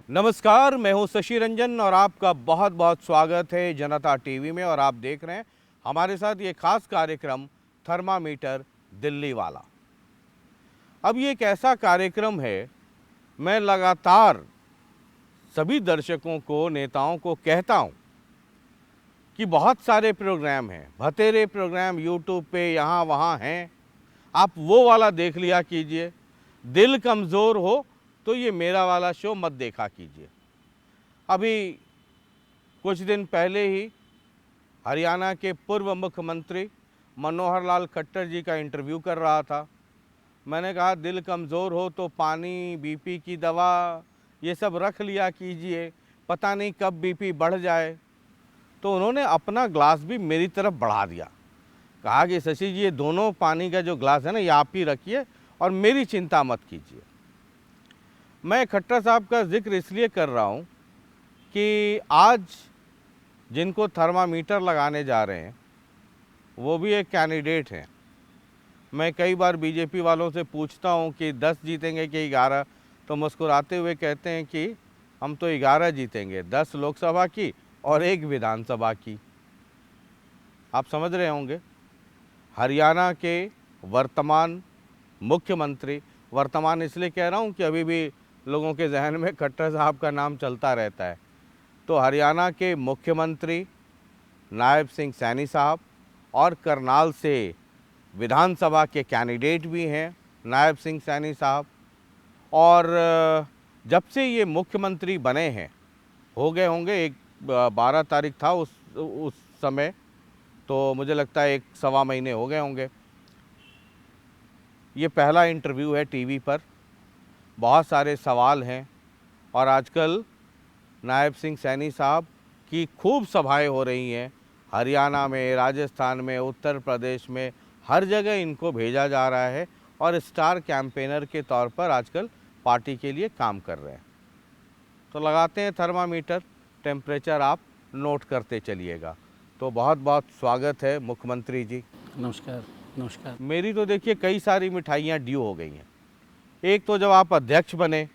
नमस्कार, मैं हूं शशि रंजन और आपका बहुत बहुत स्वागत है जनता टीवी में। और आप देख रहे हैं हमारे साथ ये खास कार्यक्रम थर्मामीटर दिल्ली वाला। अब ये एक ऐसा कार्यक्रम है, मैं लगातार सभी दर्शकों को, नेताओं को कहता हूं कि बहुत सारे प्रोग्राम हैं, भतेरे प्रोग्राम यूट्यूब पे यहाँ वहाँ हैं, आप वो वाला देख लिया कीजिए। दिल कमज़ोर हो तो ये मेरा वाला शो मत देखा कीजिए। अभी कुछ दिन पहले ही हरियाणा के पूर्व मुख्यमंत्री मनोहर लाल खट्टर जी का इंटरव्यू कर रहा था। मैंने कहा दिल कमज़ोर हो तो पानी, बीपी की दवा ये सब रख लिया कीजिए, पता नहीं कब बीपी बढ़ जाए। तो उन्होंने अपना ग्लास भी मेरी तरफ बढ़ा दिया, कहा कि शशि जी ये दोनों पानी का जो ग्लास है ना, ये आप ही रखिए और मेरी चिंता मत कीजिए। मैं खट्टर साहब का जिक्र इसलिए कर रहा हूँ कि आज जिनको थर्मामीटर लगाने जा रहे हैं वो भी एक कैंडिडेट हैं। मैं कई बार बीजेपी वालों से पूछता हूँ कि 10 जीतेंगे कि 11, तो मुस्कुराते हुए कहते हैं कि हम तो 11 जीतेंगे, 10 लोकसभा की और 1 विधानसभा की। आप समझ रहे होंगे, हरियाणा के वर्तमान मुख्यमंत्री, वर्तमान इसलिए कह रहा हूँ कि अभी भी लोगों के जहन में खट्टर साहब का नाम चलता रहता है, तो हरियाणा के मुख्यमंत्री नायब सिंह सैनी साहब और करनाल से विधानसभा के कैंडिडेट भी हैं नायब सिंह सैनी साहब। और जब से ये मुख्यमंत्री बने हैं, हो गए होंगे, 12 तारीख था उस समय, तो मुझे लगता है 1 सवा महीने हो गए होंगे। ये पहला इंटरव्यू है टीवी पर, बहुत सारे सवाल हैं और आजकल नायब सिंह सैनी साहब की खूब सभाएं हो रही हैं हरियाणा में, राजस्थान में, उत्तर प्रदेश में, हर जगह इनको भेजा जा रहा है और स्टार कैंपेनर के तौर पर आजकल पार्टी के लिए काम कर रहे हैं। तो लगाते हैं थर्मामीटर, टेम्परेचर आप नोट करते चलिएगा। तो बहुत बहुत स्वागत है मुख्यमंत्री जी। नमस्कार। नमस्कार। मेरी तो देखिए कई सारी मिठाइयाँ ड्यू हो गई हैं। एक तो जब आप अध्यक्ष बने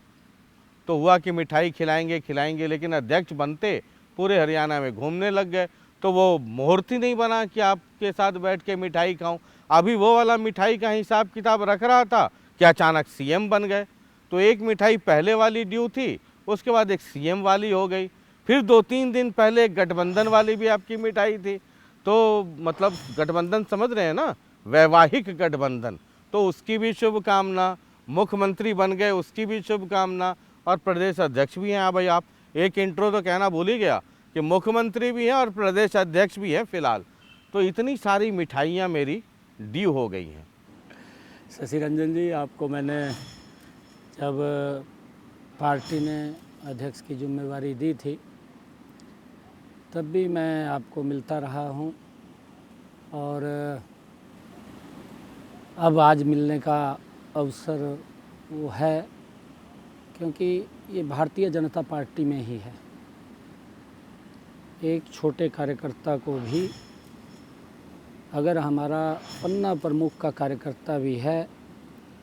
तो हुआ कि मिठाई खिलाएंगे, लेकिन अध्यक्ष बनते पूरे हरियाणा में घूमने लग गए, तो वो मुहूर्त ही नहीं बना कि आपके साथ बैठ के मिठाई खाऊं। अभी वो वाला मिठाई का हिसाब किताब रख रहा था कि अचानक सीएम बन गए। तो एक मिठाई पहले वाली ड्यू थी, उसके बाद एक सीएम वाली हो गई, फिर 2-3 दिन पहले एक गठबंधन वाली भी आपकी मिठाई थी। तो मतलब गठबंधन समझ रहे हैं ना, वैवाहिक गठबंधन, तो उसकी भी शुभकामना। मुख्यमंत्री बन गए, उसकी भी शुभकामना। और प्रदेश अध्यक्ष भी हैं। हाँ भाई, आप एक इंट्रो तो कहना भूल ही गया कि मुख्यमंत्री भी हैं और प्रदेश अध्यक्ष भी हैं फिलहाल। तो इतनी सारी मिठाइयाँ मेरी ड्यू हो गई हैं। शशि रंजन जी, आपको मैंने जब पार्टी ने अध्यक्ष की जिम्मेवारी दी थी तब भी मैं आपको मिलता रहा हूं और अब आज मिलने का अवसर वो है क्योंकि ये भारतीय जनता पार्टी में ही है। एक छोटे कार्यकर्ता को भी अगर हमारा पन्ना प्रमुख का कार्यकर्ता भी है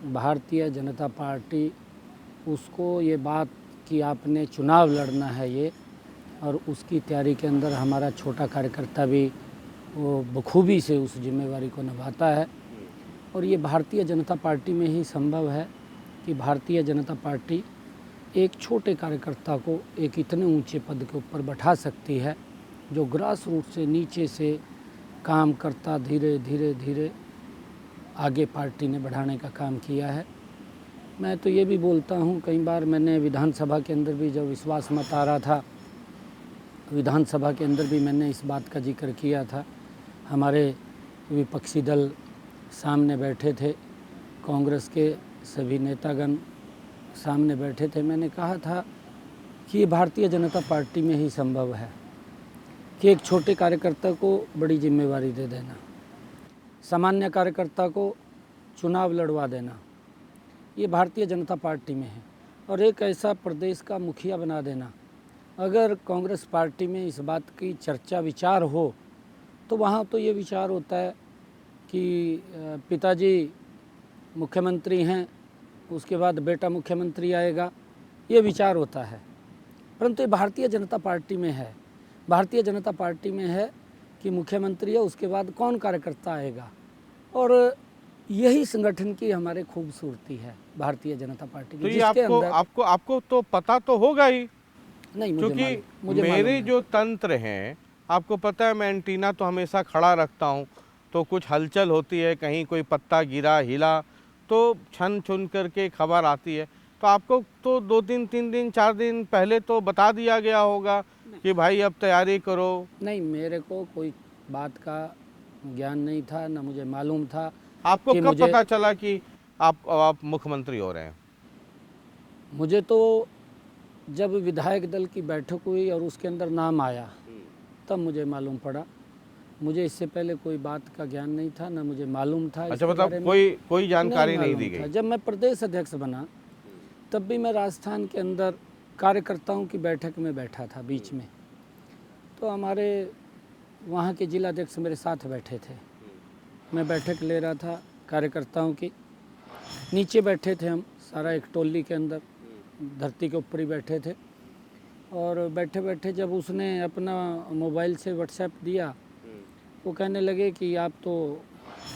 भारतीय जनता पार्टी, उसको ये बात कि आपने चुनाव लड़ना है ये, और उसकी तैयारी के अंदर हमारा छोटा कार्यकर्ता भी वो बखूबी से उस जिम्मेवारी को निभाता है। और ये भारतीय जनता पार्टी में ही संभव है कि भारतीय जनता पार्टी एक छोटे कार्यकर्ता को एक इतने ऊंचे पद के ऊपर बैठा सकती है जो ग्रास रूट से, नीचे से काम करता धीरे धीरे धीरे आगे पार्टी ने बढ़ाने का काम किया है। मैं तो ये भी बोलता हूँ, कई बार मैंने विधानसभा के अंदर भी जब विश्वास मत आ रहा था, विधानसभा के अंदर भी मैंने इस बात का जिक्र किया था। हमारे विपक्षी दल सामने बैठे थे, कांग्रेस के सभी नेतागण सामने बैठे थे। मैंने कहा था कि ये भारतीय जनता पार्टी में ही संभव है कि एक छोटे कार्यकर्ता को बड़ी जिम्मेवारी दे देना, सामान्य कार्यकर्ता को चुनाव लड़वा देना, ये भारतीय जनता पार्टी में है। और एक ऐसा प्रदेश का मुखिया बना देना, अगर कांग्रेस पार्टी में इस बात की चर्चा विचार हो तो वहाँ तो ये विचार होता है कि पिताजी मुख्यमंत्री हैं, उसके बाद बेटा मुख्यमंत्री आएगा, ये विचार होता है। परंतु ये भारतीय जनता पार्टी में है। भारतीय जनता पार्टी में है कि मुख्यमंत्री है, उसके बाद कौन कार्यकर्ता आएगा, और यही संगठन की हमारे खूबसूरती है भारतीय जनता पार्टी तो की, ये जिसके आपको अंदर आपको आपको तो पता तो होगा ही, नहीं क्योंकि मेरे जो तंत्र हैं, आपको पता है, मैं एंटीना तो हमेशा खड़ा रखता हूँ, तो कुछ हलचल होती है, कहीं कोई पत्ता गिरा हिला तो छन छुन करके खबर आती है। तो आपको तो 2-3 दिन 4 दिन पहले तो बता दिया गया होगा कि भाई अब तैयारी करो। नहीं, मेरे को कोई बात का ज्ञान नहीं था, न मुझे मालूम था आपको कि कब पता चला कि आप मुख्यमंत्री हो रहे हैं? मुझे तो जब विधायक दल की बैठक हुई और उसके अंदर नाम आया तब मुझे मालूम पड़ा। मुझे इससे पहले कोई बात का ज्ञान नहीं था, ना मुझे मालूम था। अच्छा, मतलब कोई जानकारी नहीं दी गई? जब मैं प्रदेश अध्यक्ष बना तब भी मैं राजस्थान के अंदर कार्यकर्ताओं की बैठक में बैठा था बीच में, तो हमारे वहाँ के जिलाध्यक्ष मेरे साथ बैठे थे। मैं बैठक ले रहा था कार्यकर्ताओं की, नीचे बैठे थे हम सारा एक टोली के अंदर, धरती के ऊपर ही बैठे थे। और बैठे बैठे जब उसने अपना मोबाइल से व्हाट्सएप दिया, वो कहने लगे कि आप तो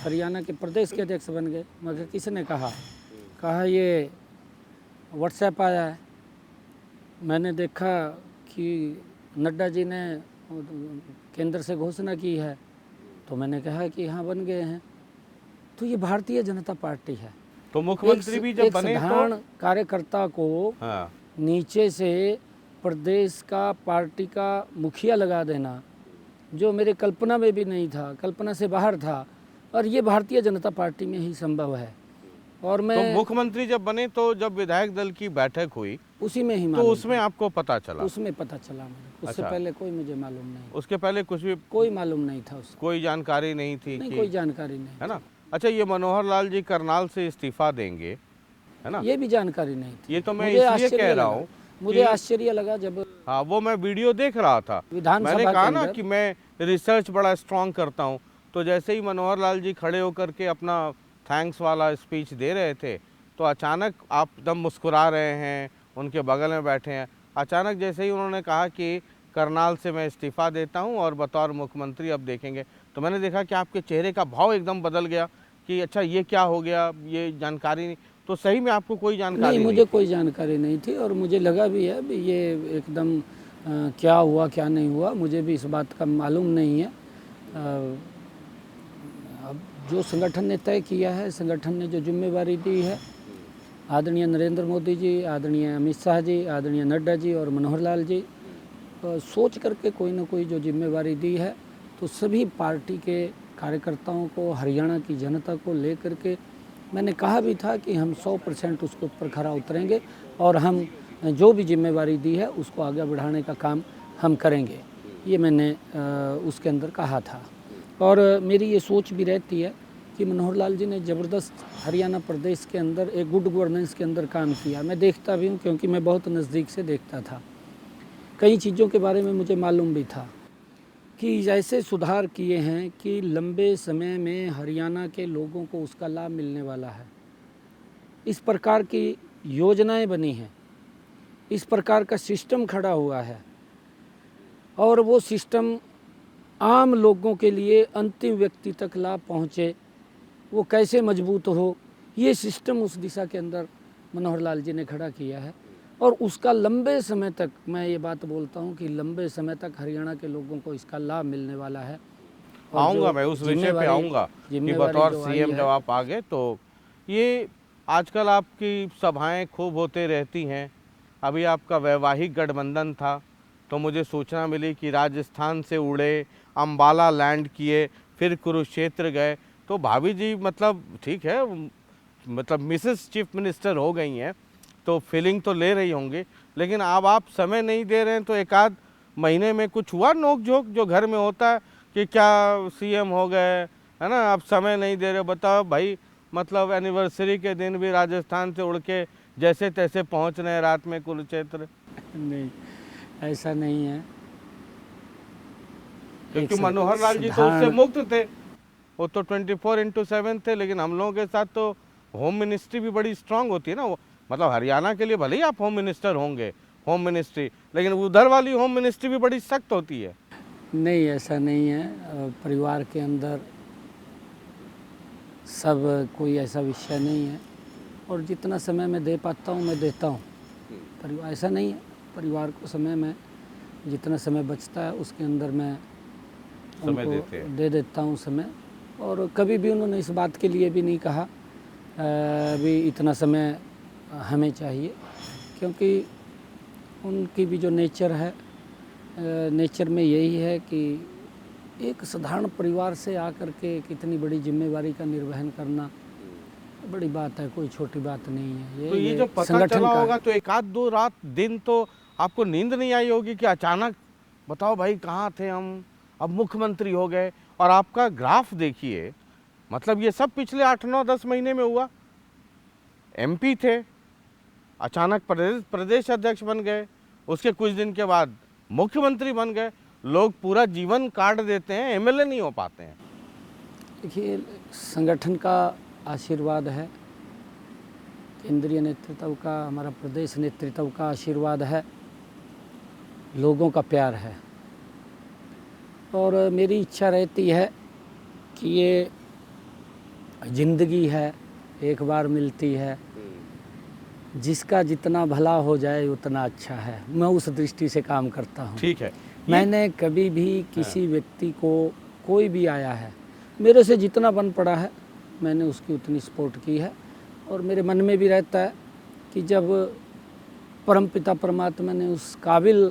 हरियाणा के प्रदेश के अध्यक्ष बन गए। मगर किसने कहा ये व्हाट्सएप आया है। मैंने देखा कि नड्डा जी ने केंद्र से घोषणा की है, तो मैंने कहा कि हाँ बन गए हैं। तो ये भारतीय जनता पार्टी है। तो मुख्यमंत्री भी जब बने साधारण कार्यकर्ता को हाँ, नीचे से प्रदेश का पार्टी का मुखिया लगा देना, जो मेरे कल्पना में भी नहीं था, कल्पना से बाहर था, और ये भारतीय जनता पार्टी में ही संभव है। और मैं तो मुख्यमंत्री जब बने तो जब विधायक दल की बैठक हुई उसी में ही तो उसमें आपको पता चला? उसमें पता चला मुझे। उससे अच्छा। पहले कोई मुझे मालूम नहीं, उसके पहले कुछ भी कोई मालूम नहीं था उसको, कोई जानकारी नहीं थी नहीं कि, कोई जानकारी नहीं, है ना? अच्छा, ये मनोहर लाल जी करनाल से इस्तीफा देंगे, है ना? ये भी जानकारी नहीं थी। ये तो मैं मुझे इसलिए आश्चर्य कह रहा लगा। हूँ मुझे आश्चर्य लगा जब हाँ, वो मैं वीडियो देख रहा था, विधानसभा मैंने के कहा ना अंदर कि मैं रिसर्च बड़ा स्ट्रांग करता हूँ। तो जैसे ही मनोहर लाल जी खड़े होकर के अपना थैंक्स वाला स्पीच दे रहे थे, तो अचानक आप एकदम मुस्कुरा रहे हैं, उनके बगल में बैठे हैं, अचानक जैसे ही उन्होंने कहा कि करनाल से मैं इस्तीफ़ा देता हूं और बतौर मुख्यमंत्री अब देखेंगे, तो मैंने देखा कि आपके चेहरे का भाव एकदम बदल गया कि अच्छा ये क्या हो गया, ये जानकारी नहीं। तो सही में आपको कोई जानकारी नहीं, मुझे कोई जानकारी नहीं थी, और मुझे लगा भी है भी ये एकदम क्या हुआ क्या नहीं हुआ, मुझे भी इस बात का मालूम नहीं है। अब जो संगठन ने तय किया है, संगठन ने जो जिम्मेवारी दी है, आदरणीय नरेंद्र मोदी जी, आदरणीय अमित शाह जी, आदरणीय नड्डा जी और मनोहर लाल जी सोच करके कोई ना कोई जो जिम्मेवारी दी है, तो सभी पार्टी के कार्यकर्ताओं को, हरियाणा की जनता को लेकर के मैंने कहा भी था कि हम 100% उसके ऊपर खरा उतरेंगे और हम जो भी जिम्मेवारी दी है उसको आगे बढ़ाने का काम हम करेंगे। ये मैंने उसके अंदर कहा था, और मेरी ये सोच भी रहती है कि मनोहर लाल जी ने ज़बरदस्त हरियाणा प्रदेश के अंदर एक गुड गवर्नेंस के अंदर काम किया। मैं देखता भी हूँ, क्योंकि मैं बहुत नज़दीक से देखता था, कई चीज़ों के बारे में मुझे मालूम भी था कि जैसे सुधार किए हैं कि लंबे समय में हरियाणा के लोगों को उसका लाभ मिलने वाला है। इस प्रकार की योजनाएं बनी हैं, इस प्रकार का सिस्टम खड़ा हुआ है, और वो सिस्टम आम लोगों के लिए अंतिम व्यक्ति तक लाभ पहुँचे, वो कैसे मजबूत हो, ये सिस्टम उस दिशा के अंदर मनोहर लाल जी ने खड़ा किया है। और उसका लंबे समय तक, मैं ये बात बोलता हूँ कि लंबे समय तक हरियाणा के लोगों को इसका लाभ मिलने वाला है। आऊँगा, मैं उस विषय पे आऊँगा कि बतौर सीएम जब आप आ गए, तो ये आजकल आपकी सभाएं खूब होते रहती हैं। अभी आपका वैवाहिक गठबंधन था, तो मुझे सूचना मिली कि राजस्थान से उड़े, अम्बाला लैंड किए, फिर कुरुक्षेत्र गए। तो भाभी जी मतलब ठीक है, मतलब मिसेस चीफ मिनिस्टर हो गई हैं, तो फीलिंग तो ले रही होंगी, लेकिन अब आप समय नहीं दे रहे हैं, तो एक आध महीने में कुछ हुआ नोक झोंक जो घर में होता है कि क्या सीएम हो गए, है ना, आप समय नहीं दे रहे? बताओ भाई, मतलब एनिवर्सरी के दिन भी राजस्थान से उड़ के जैसे तैसे पहुंच रहे हैं रात में कुरुक्षेत्र। नहीं, ऐसा नहीं है, क्योंकि मनोहर लाल जी तो उससे मुक्त थे, वो तो 24/7 थे, लेकिन हम लोगों के साथ तो होम मिनिस्ट्री भी बड़ी स्ट्रांग होती है ना। वो मतलब हरियाणा के लिए भले ही आप होम मिनिस्टर होंगे, होम मिनिस्ट्री, लेकिन उधर वाली होम मिनिस्ट्री भी बड़ी सख्त होती है। नहीं, ऐसा नहीं है। परिवार के अंदर सब कोई ऐसा विषय नहीं है और जितना समय मैं दे पाता हूँ मैं देता हूँ। परिवार ऐसा नहीं है, परिवार को समय में जितना समय बचता है उसके अंदर मैं समय देते उनको हैं। दे देता हूँ समय। और कभी भी उन्होंने इस बात के लिए भी नहीं कहा भी इतना समय हमें चाहिए, क्योंकि उनकी भी जो नेचर है, नेचर में यही है कि एक साधारण परिवार से आकर के कितनी बड़ी जिम्मेवारी का निर्वहन करना बड़ी बात है, कोई छोटी बात नहीं है। तो ये जो पता संगठन चला का होगा तो एक आध दो रात दिन तो आपको नींद नहीं आई होगी कि अचानक बताओ भाई कहाँ थे हम, अब मुख्यमंत्री हो गए। और आपका ग्राफ देखिए, मतलब ये सब पिछले 8-9-10 महीने में हुआ। एमपी थे, अचानक प्रदेश अध्यक्ष बन गए, उसके कुछ दिन के बाद मुख्यमंत्री बन गए। लोग पूरा जीवन काट देते हैं, एमएलए नहीं हो पाते हैं। देखिए, संगठन का आशीर्वाद है, केंद्रीय नेतृत्व का, हमारा प्रदेश नेतृत्व का आशीर्वाद है, लोगों का प्यार है। और मेरी इच्छा रहती है कि ये ज़िंदगी है, एक बार मिलती है, जिसका जितना भला हो जाए उतना अच्छा है। मैं उस दृष्टि से काम करता हूँ। ठीक है। मैंने कभी भी किसी व्यक्ति को, कोई भी आया है, मेरे से जितना बन पड़ा है मैंने उसकी उतनी सपोर्ट की है। और मेरे मन में भी रहता है कि जब परमपिता परमात्मा ने उस काबिल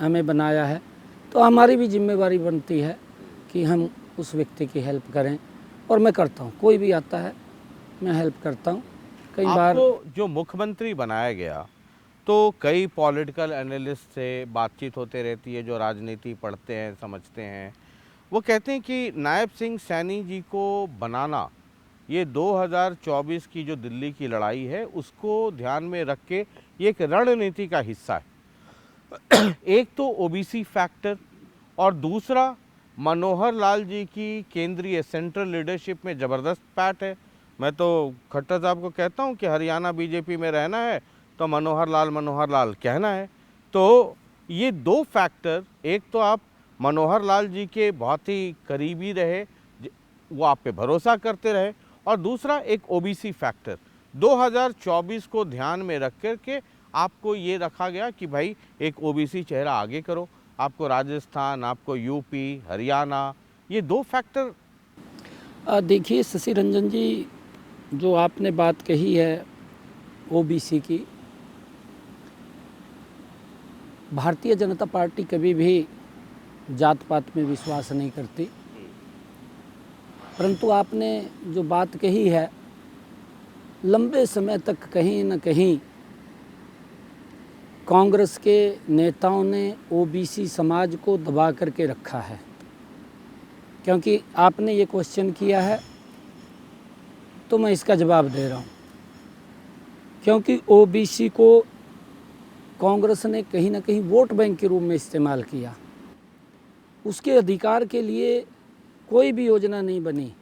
हमें बनाया है तो हमारी भी जिम्मेवारी बनती है कि हम उस व्यक्ति की हेल्प करें। और मैं करता हूँ, कोई भी आता है मैं हेल्प करता हूँ। कई बार आपको जो मुख्यमंत्री बनाया गया तो कई पॉलिटिकल एनालिस्ट से बातचीत होते रहती है, जो राजनीति पढ़ते हैं समझते हैं। वो कहते हैं कि नायब सिंह सैनी जी को बनाना ये 2024 की जो दिल्ली की लड़ाई है उसको ध्यान में रख के ये एक रणनीति का हिस्सा है। एक तो ओबीसी फैक्टर और दूसरा मनोहर लाल जी की केंद्रीय सेंट्रल लीडरशिप में ज़बरदस्त पैठ है। मैं तो खट्टर साहब को कहता हूं कि हरियाणा बीजेपी में रहना है तो मनोहर लाल कहना है। तो ये दो फैक्टर, एक तो आप मनोहर लाल जी के बहुत ही करीबी रहे, वो आप पे भरोसा करते रहे, और दूसरा एक ओबीसी फैक्टर 2024 को ध्यान में रख कर के आपको ये रखा गया कि भाई एक ओबीसी चेहरा आगे करो। आपको राजस्थान, आपको यूपी, हरियाणा, ये दो फैक्टर। देखिए शशि रंजन जी, जो आपने बात कही है ओबीसी की, भारतीय जनता पार्टी कभी भी जात पात में विश्वास नहीं करती। परंतु आपने जो बात कही है, लंबे समय तक कहीं न कहीं कांग्रेस के नेताओं ने ओबीसी समाज को दबा करके रखा है। क्योंकि आपने ये क्वेश्चन किया है तो मैं इसका जवाब दे रहा हूँ। क्योंकि ओबीसी को कांग्रेस ने कहीं ना कहीं वोट बैंक के रूप में इस्तेमाल किया। उसके अधिकार के लिए कोई भी योजना नहीं बनी।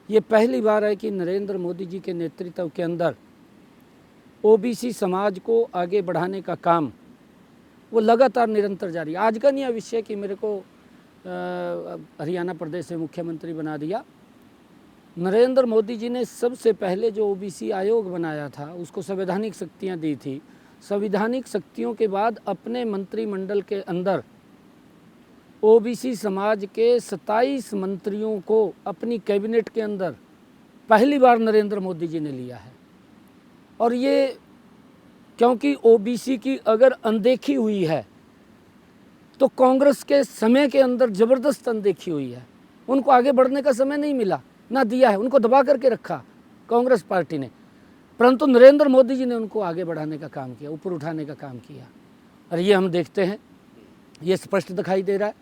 ये पहली बार है कि नरेंद्र मोदी जी के नेतृत्व के अंदर ओबीसी समाज को आगे बढ़ाने का काम वो लगातार निरंतर जारी। आज का नहीं विषय कि मेरे को हरियाणा प्रदेश से मुख्यमंत्री बना दिया। नरेंद्र मोदी जी ने सबसे पहले जो ओबीसी आयोग बनाया था उसको संवैधानिक शक्तियां दी थी। संवैधानिक शक्तियों के बाद अपने मंत्रिमंडल के अंदर ओबीसी समाज के 27 मंत्रियों को अपनी कैबिनेट के अंदर पहली बार नरेंद्र मोदी जी ने लिया है। और ये क्योंकि ओबीसी की अगर अनदेखी हुई है तो कांग्रेस के समय के अंदर ज़बरदस्त अनदेखी हुई है। उनको आगे बढ़ने का समय नहीं मिला, ना दिया है, उनको दबा करके रखा कांग्रेस पार्टी ने। परंतु नरेंद्र मोदी जी ने उनको आगे बढ़ाने का काम किया, ऊपर उठाने का काम किया। और ये हम देखते हैं, ये स्पष्ट दिखाई दे रहा है।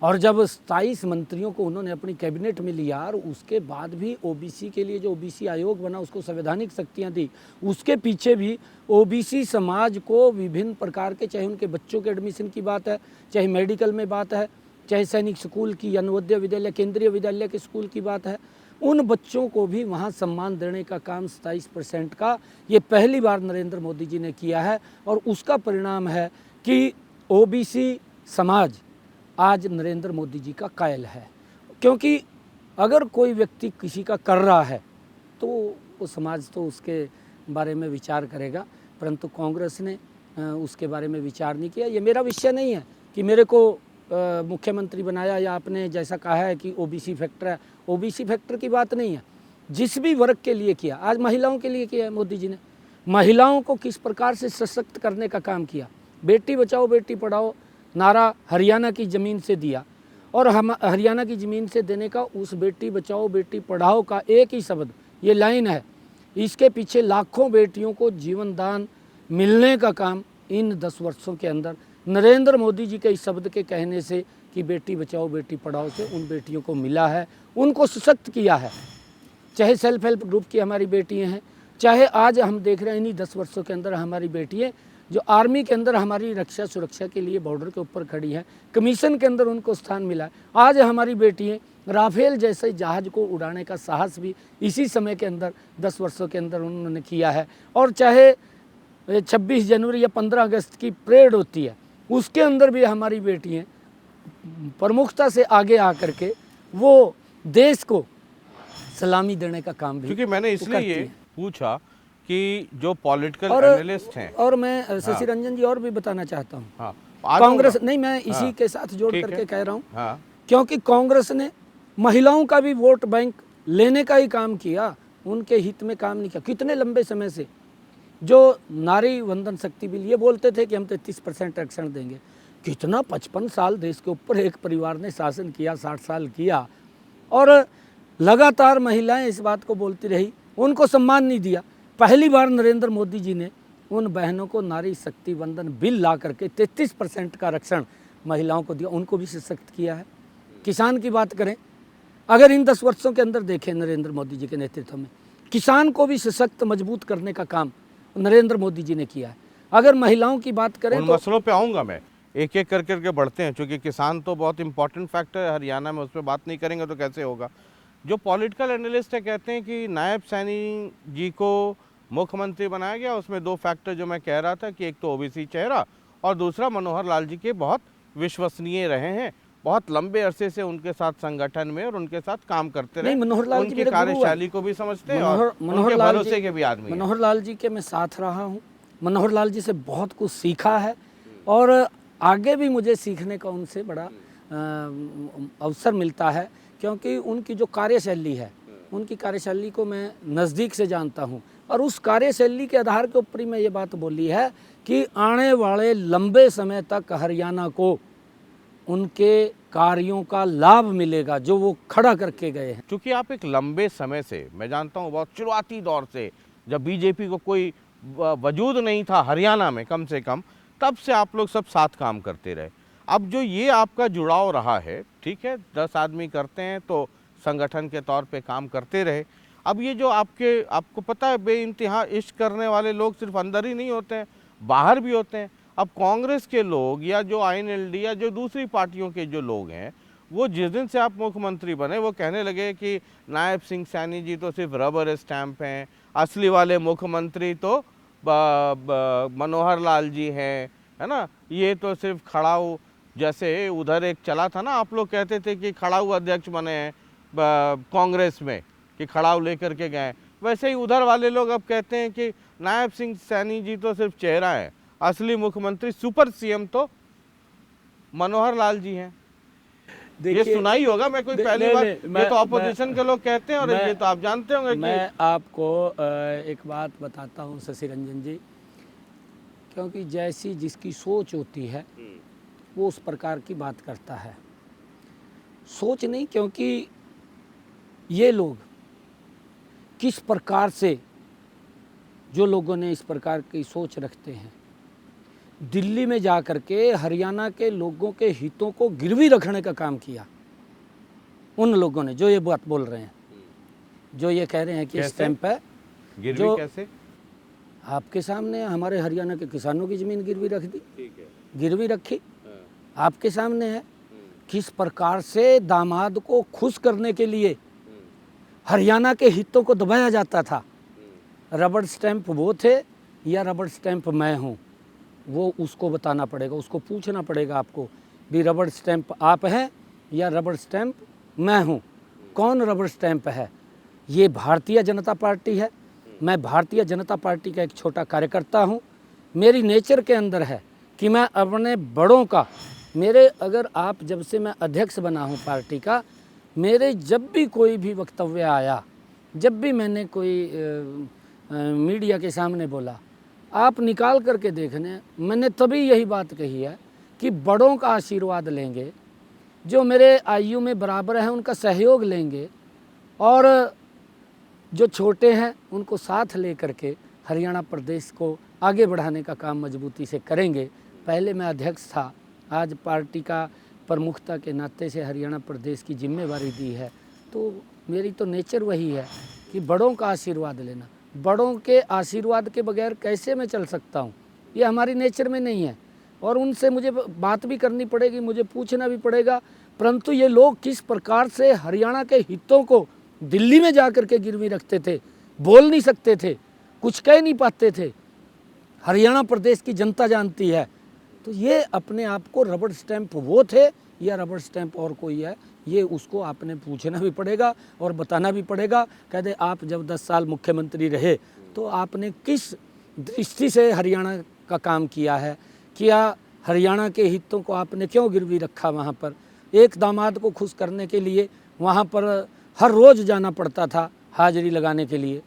और जब 27 मंत्रियों को उन्होंने अपनी कैबिनेट में लिया और उसके बाद भी ओबीसी के लिए जो ओबीसी आयोग बना उसको संवैधानिक शक्तियां दी, उसके पीछे भी ओबीसी समाज को विभिन्न प्रकार के, चाहे उनके बच्चों के एडमिशन की बात है, चाहे मेडिकल में बात है, चाहे सैनिक स्कूल की या नवोदय विद्यालय, केंद्रीय विद्यालय के स्कूल की बात है, उन बच्चों को भी वहाँ सम्मान देने का काम 27% का ये पहली बार नरेंद्र मोदी जी ने किया है। और उसका परिणाम है कि ओबीसी समाज आज नरेंद्र मोदी जी का कायल है। क्योंकि अगर कोई व्यक्ति किसी का कर रहा है तो वो समाज तो उसके बारे में विचार करेगा, परंतु कांग्रेस ने उसके बारे में विचार नहीं किया। ये मेरा विषय नहीं है कि मेरे को मुख्यमंत्री बनाया या आपने जैसा कहा है कि ओबीसी फैक्टर है। ओबीसी फैक्टर की बात नहीं है, जिस भी वर्ग के लिए किया, आज महिलाओं के लिए किया है मोदी जी ने। महिलाओं को किस प्रकार से सशक्त करने का काम किया। बेटी बचाओ बेटी पढ़ाओ नारा हरियाणा की ज़मीन से दिया, और हम हरियाणा की ज़मीन से देने का उस बेटी बचाओ बेटी पढ़ाओ का एक ही शब्द, ये लाइन है, इसके पीछे लाखों बेटियों को जीवन दान मिलने का काम इन 10 वर्षों के अंदर नरेंद्र मोदी जी के इस शब्द के कहने से कि बेटी बचाओ बेटी पढ़ाओ से उन बेटियों को मिला है, उनको सशक्त किया है। चाहे सेल्फ हेल्प ग्रुप की हमारी बेटियां हैं, चाहे आज हम देख रहे हैं इन्हीं 10 वर्षों के अंदर हमारी बेटियां जो आर्मी के अंदर हमारी रक्षा सुरक्षा के लिए बॉर्डर के ऊपर खड़ी हैं, कमीशन के अंदर उनको स्थान मिला है। आज हमारी बेटियां राफेल जैसे जहाज को उड़ाने का साहस भी इसी समय के अंदर 10 वर्षों के अंदर उन्होंने किया है। और चाहे 26 जनवरी या 15 अगस्त की परेड होती है, उसके अंदर भी हमारी बेटियां प्रमुखता से आगे आकर के वो देश को सलामी देने का काम भी, क्योंकि मैंने इसलिए ये पूछा कि जो पॉलिटिकल और एनालिस्ट हैं, और मैं शशि रंजन जी और भी बताना चाहता हूँ। हाँ, कांग्रेस नहीं, मैं इसी के साथ जोड़ करके कह रहा हूँ, हाँ, क्योंकि कांग्रेस ने महिलाओं का भी वोट बैंक लेने का ही काम किया, उनके हित में काम नहीं किया। कितने लंबे समय से जो नारी वंदन शक्ति बिल ये बोलते थे कि हम 33% आरक्षण देंगे, कितना 55 साल देश के ऊपर एक परिवार ने शासन किया, 60 साल किया, और लगातार महिलाएं इस बात को बोलती रही, उनको सम्मान नहीं दिया। पहली बार नरेंद्र मोदी जी ने उन बहनों को नारी शक्ति वंदन बिल ला करके 33% का आरक्षण महिलाओं को दिया, उनको भी सशक्त किया है। किसान की बात करें, अगर इन 10 वर्षों के अंदर देखें नरेंद्र मोदी जी के नेतृत्व में किसान को भी सशक्त मजबूत करने का काम नरेंद्र मोदी जी ने किया है। अगर महिलाओं की बात करें उन मसलों पे आऊँगा मैं, एक एक करके बढ़ते हैं, क्योंकि किसान तो बहुत इंपॉर्टेंट फैक्टर है हरियाणा में, उस पर बात नहीं करेंगे तो कैसे होगा। जो पॉलिटिकल एनालिस्ट है कहते हैं कि नायब सैनी जी को मुख्यमंत्री बनाया गया, उसमें 2 फैक्टर जो मैं कह रहा था कि एक तो ओबीसी चेहरा और दूसरा मनोहर लाल जी के बहुत विश्वसनीय रहे हैं, बहुत लंबे अरसे से उनके साथ संगठन में और उनके साथ काम करते रहे, मनोहर लाल जी उनकी कार्यशैली को भी समझते हैं और उनके भरोसे के भी आदमी। मनोहर लाल जी के मैं साथ रहा हूँ, मनोहर लाल जी से बहुत कुछ सीखा है और आगे भी मुझे सीखने का उनसे बड़ा अवसर मिलता है, क्योंकि उनकी जो कार्यशैली है, उनकी कार्यशैली को मैं नज़दीक से जानता हूँ। और उस कार्यशैली के आधार के ऊपर ही मैं ये बात बोली है कि आने वाले लंबे समय तक हरियाणा को उनके कार्यों का लाभ मिलेगा जो वो खड़ा करके गए हैं। क्योंकि आप एक लंबे समय से, मैं जानता हूँ बहुत शुरुआती दौर से, जब बीजेपी को कोई वजूद नहीं था हरियाणा में कम से कम, तब से आप लोग सब साथ काम करते रहे। अब जो ये आपका जुड़ाव रहा है, ठीक है, 10 आदमी करते हैं तो संगठन के तौर पे काम करते रहे। अब ये जो आपको पता है बेइंतहा इश्क करने वाले लोग सिर्फ अंदर ही नहीं होते हैं, बाहर भी होते हैं। अब कांग्रेस के लोग या जो आईएनएलडी या जो दूसरी पार्टियों के जो लोग हैं, वो जिस दिन से आप मुख्यमंत्री बने वो कहने लगे कि नायब सिंह सैनी जी तो सिर्फ रबर स्टैंप हैं, असली वाले मुख्यमंत्री तो मनोहर लाल जी हैं, है ना, ये तो सिर्फ खड़ाऊ, जैसे उधर एक चला था ना, आप लोग कहते थे कि खड़ाऊ अध्यक्ष बने हैं कांग्रेस में, कि खड़ाऊ लेकर के गए, वैसे ही उधर वाले लोग अब कहते हैं कि नायब सिंह सैनी जी तो सिर्फ चेहरा है, असली मुख्यमंत्री सुपर सीएम तो मनोहर लाल जी हैं। ये सुना ही होगा, मैं कोई पहली बार, ये तो ऑपोजिशन के लोग कहते हैं और ये तो आप जानते होंगे। मैं आपको एक बात बताता हूँ शशि रंजन जी, क्योंकि जैसी जिसकी सोच होती है वो उस प्रकार की बात करता है। सोच नहीं, क्योंकि ये लोग किस प्रकार से, जो लोगों ने इस प्रकार की सोच रखते हैं, दिल्ली में जा कर के हरियाणा के लोगों के हितों को गिरवी रखने का काम किया। उन लोगों ने जो ये बात बोल रहे हैं, जो ये कह रहे हैं कि स्टैंप है, गिरवी कैसे? आपके सामने हमारे हरियाणा के किसानों की ज़मीन गिरवी रख दी, गिरवी रखी, आपके सामने है। किस प्रकार से दामाद को खुश करने के लिए हरियाणा के हितों को दबाया जाता था। रबड़ स्टैंप वो थे या रबड़ स्टैंप मैं हूँ, वो उसको बताना पड़ेगा, उसको पूछना पड़ेगा आपको भी रबड़ स्टैंप आप हैं या रबड़ स्टैंप मैं हूँ, कौन रबड़ स्टैंप है। ये भारतीय जनता पार्टी है, मैं भारतीय जनता पार्टी का एक छोटा कार्यकर्ता हूँ। मेरी नेचर के अंदर है कि मैं अपने बड़ों का, मेरे अगर आप जब से मैं अध्यक्ष बना हूँ पार्टी का, मेरे जब भी कोई भी वक्तव्य आया, जब भी मैंने कोई मीडिया के सामने बोला, आप निकाल करके देखने, मैंने तभी यही बात कही है कि बड़ों का आशीर्वाद लेंगे, जो मेरे आयु में बराबर हैं उनका सहयोग लेंगे, और जो छोटे हैं उनको साथ ले करके हरियाणा प्रदेश को आगे बढ़ाने का काम मजबूती से करेंगे। पहले मैं अध्यक्ष था, आज पार्टी का प्रमुखता के नाते से हरियाणा प्रदेश की जिम्मेवारी दी है, तो मेरी तो नेचर वही है कि बड़ों का आशीर्वाद लेना। बड़ों के आशीर्वाद के बगैर कैसे मैं चल सकता हूँ, ये हमारी नेचर में नहीं है, और उनसे मुझे बात भी करनी पड़ेगी, मुझे पूछना भी पड़ेगा। परंतु ये लोग किस प्रकार से हरियाणा के हितों को दिल्ली में जा कर के गिरवी रखते थे, बोल नहीं सकते थे, कुछ कह नहीं पाते थे, हरियाणा प्रदेश की जनता जानती है। तो ये अपने आप को रबड़ स्टैंप वो थे या रबड़ स्टैंप और कोई है, ये उसको आपने पूछना भी पड़ेगा और बताना भी पड़ेगा। कहते आप जब 10 साल मुख्यमंत्री रहे तो आपने किस दृष्टि से हरियाणा का काम किया है, क्या हरियाणा के हितों को आपने क्यों गिरवी रखा। वहाँ पर एक दामाद को खुश करने के लिए वहाँ पर हर रोज़ जाना पड़ता था हाजिरी लगाने के लिए।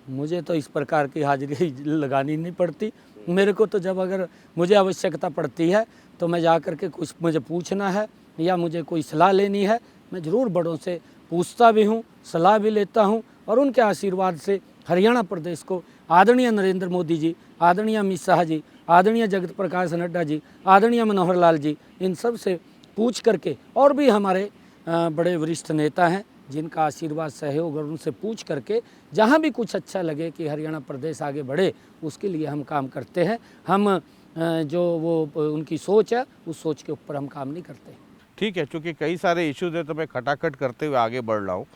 मुझे तो इस प्रकार की हाजिरी लगानी नहीं पड़ती। मेरे को तो जब अगर मुझे आवश्यकता पड़ती है तो मैं जा कर के कुछ मुझे पूछना है या मुझे कोई सलाह लेनी है, मैं ज़रूर बड़ों से पूछता भी हूँ, सलाह भी लेता हूँ, और उनके आशीर्वाद से हरियाणा प्रदेश को आदरणीय नरेंद्र मोदी जी, आदरणीय अमित शाह जी, आदरणीय जगत प्रकाश नड्डा जी, आदरणीय मनोहर लाल जी, इन सब से पूछ करके, और भी हमारे बड़े वरिष्ठ नेता हैं जिनका आशीर्वाद सहयोग, और उनसे पूछ करके जहाँ भी कुछ अच्छा लगे कि हरियाणा प्रदेश आगे बढ़े, उसके लिए हम काम करते हैं। हम जो वो उनकी सोच है, उस सोच के ऊपर हम काम नहीं करते। ठीक है, चूँकि कई सारे इश्यूज है तो मैं खटाखट करते हुए आगे बढ़ रहा हूँ।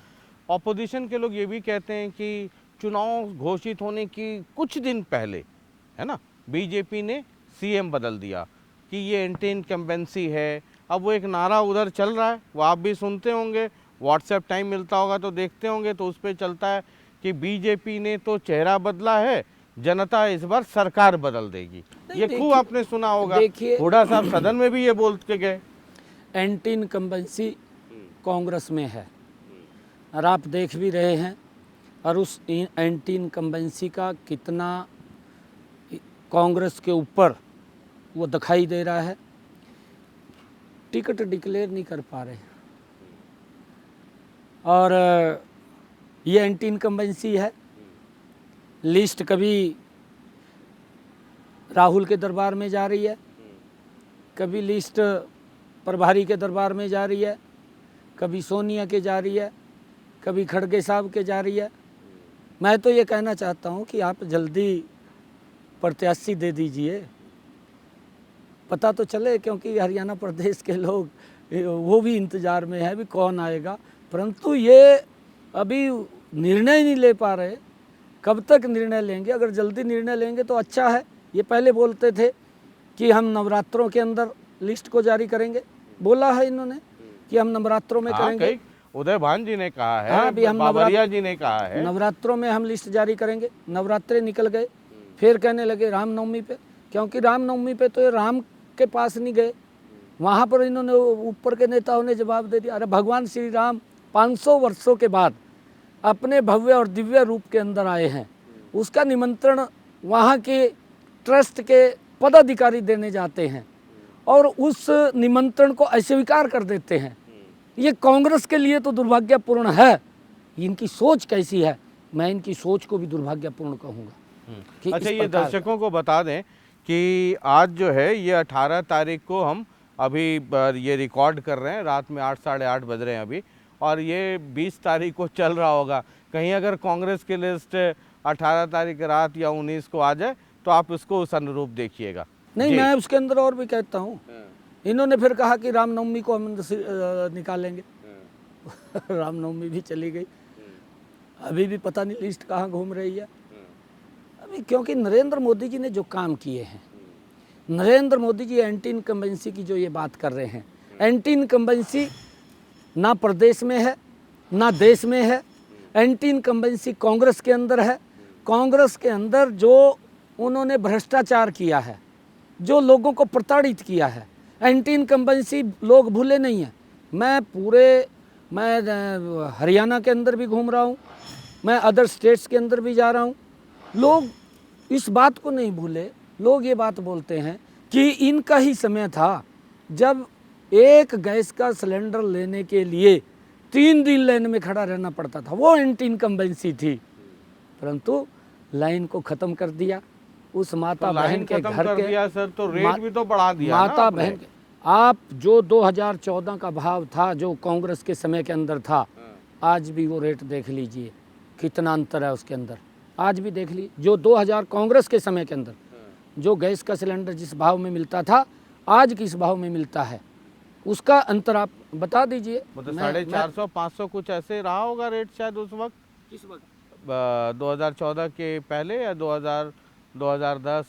ऑपोजिशन के लोग ये भी कहते हैं कि चुनाव घोषित होने की कुछ दिन पहले, है ना, बीजेपी ने सीएम बदल दिया कि ये एंटी इनकम्बेंसी है। अब वो एक नारा उधर चल रहा है, वो आप भी सुनते होंगे, व्हाट्सएप टाइम मिलता होगा तो देखते होंगे, तो उस पर चलता है कि बीजेपी ने तो चेहरा बदला है, जनता इस बार सरकार बदल देगी। ये खूब आपने सुना होगा, हुड्डा साहब सदन में भी ये बोल के गए। एंटी इनकम्बेंसी कांग्रेस में है और आप देख भी रहे हैं, और उस एंटी इनकम्बेंसी का कितना कांग्रेस के ऊपर वो दिखाई दे रहा है। टिकट डिक्लेयर नहीं कर पा रहे, और ये एंटी इनकम्बेंसी है। लिस्ट कभी राहुल के दरबार में जा रही है, कभी लिस्ट प्रभारी के दरबार में जा रही है, कभी सोनिया के जा रही है, कभी खड़गे साहब के जा रही है। मैं तो ये कहना चाहता हूँ कि आप जल्दी प्रत्याशी दे दीजिए, पता तो चले, क्योंकि हरियाणा प्रदेश के लोग वो भी इंतज़ार में है भी कौन आएगा। परंतु ये अभी निर्णय नहीं ले पा रहे, कब तक निर्णय लेंगे। अगर जल्दी निर्णय लेंगे तो अच्छा है। ये पहले बोलते थे कि हम नवरात्रों के अंदर लिस्ट को जारी करेंगे, बोला है इन्होंने कि हम नवरात्रों में करेंगे। उदय भान जी ने कहा है, हाँ, हम बाबरिया जी ने कहा है नवरात्रों में हम लिस्ट जारी करेंगे। नवरात्रे निकल गए, फिर कहने लगे रामनवमी पे, क्योंकि रामनवमी पे तो ये राम के पास नहीं गए, वहाँ पर इन्होंने ऊपर के नेताओं ने जवाब दे दिया, अरे भगवान श्री राम 500 वर्षों के बाद अपने भव्य और दिव्य रूप के अंदर आए हैं, उसका निमंत्रण वहाँ के ट्रस्ट के पदाधिकारी देने जाते हैं और उस निमंत्रण को अस्वीकार कर देते हैं। ये कांग्रेस के लिए तो दुर्भाग्यपूर्ण है। इनकी सोच कैसी है, मैं इनकी सोच को भी दुर्भाग्यपूर्ण कहूँगा। अच्छा, ये दर्शकों को बता दें कि आज जो है ये 18 तारीख को हम अभी ये रिकॉर्ड कर रहे हैं, रात में 8 साढ़े 8 बज रहे हैं अभी, और ये 20 तारीख को चल रहा होगा। कहीं अगर कांग्रेस की लिस्ट 18 तारीख रात या 19 को आ जाए तो आप इसको उस अनुरूप देखिएगा। नहीं, मैं उसके अंदर और भी कहता हूँ, इन्होंने फिर कहा कि रामनवमी को हम निकालेंगे। रामनवमी भी चली गई। अभी भी पता नहीं लिस्ट कहाँ घूम रही है अभी, क्योंकि नरेंद्र मोदी जी ने जो काम किए हैं, नरेंद्र मोदी जी एंटी इनकम्बेंसी की जो ये बात कर रहे हैं, एंटी इनकम्बेंसी ना प्रदेश में है ना देश में है। एंटी इनकम्बेंसी कांग्रेस के अंदर है। कांग्रेस के अंदर जो उन्होंने भ्रष्टाचार किया है, जो लोगों को प्रताड़ित किया है, एंटी इनकम्बेंसी लोग भूले नहीं हैं। मैं हरियाणा के अंदर भी घूम रहा हूँ, मैं अदर स्टेट्स के अंदर भी जा रहा हूँ। लोग इस बात को नहीं भूले। लोग ये बात बोलते हैं कि इनका ही समय था जब एक गैस का सिलेंडर लेने के लिए 3 दिन लाइन में खड़ा रहना पड़ता था, वो एंटी इनकम्बेंसी थी। परंतु लाइन को ख़त्म कर दिया। उस माता बहन के घर के दिया सर, तो रेट भी तो बढ़ा दिया ना माता आपने। बहन के, आप जो 2014 का भाव था, जो कांग्रेस के समय के अंदर था, आज भी वो रेट देख लीजिए कितना अंतर है उसके अंदर। आज भी देख लीजिए, जो 2000 कांग्रेस के समय के अंदर जो गैस का सिलेंडर जिस भाव में मिलता था, आज किस भाव में मिलता है, उसका अंतर आप बता दीजिए। मतलब 450-500 कुछ ऐसे रहा होगा रेट शायद उस वक्त, किस वक्त 2014 के पहले, या 2010,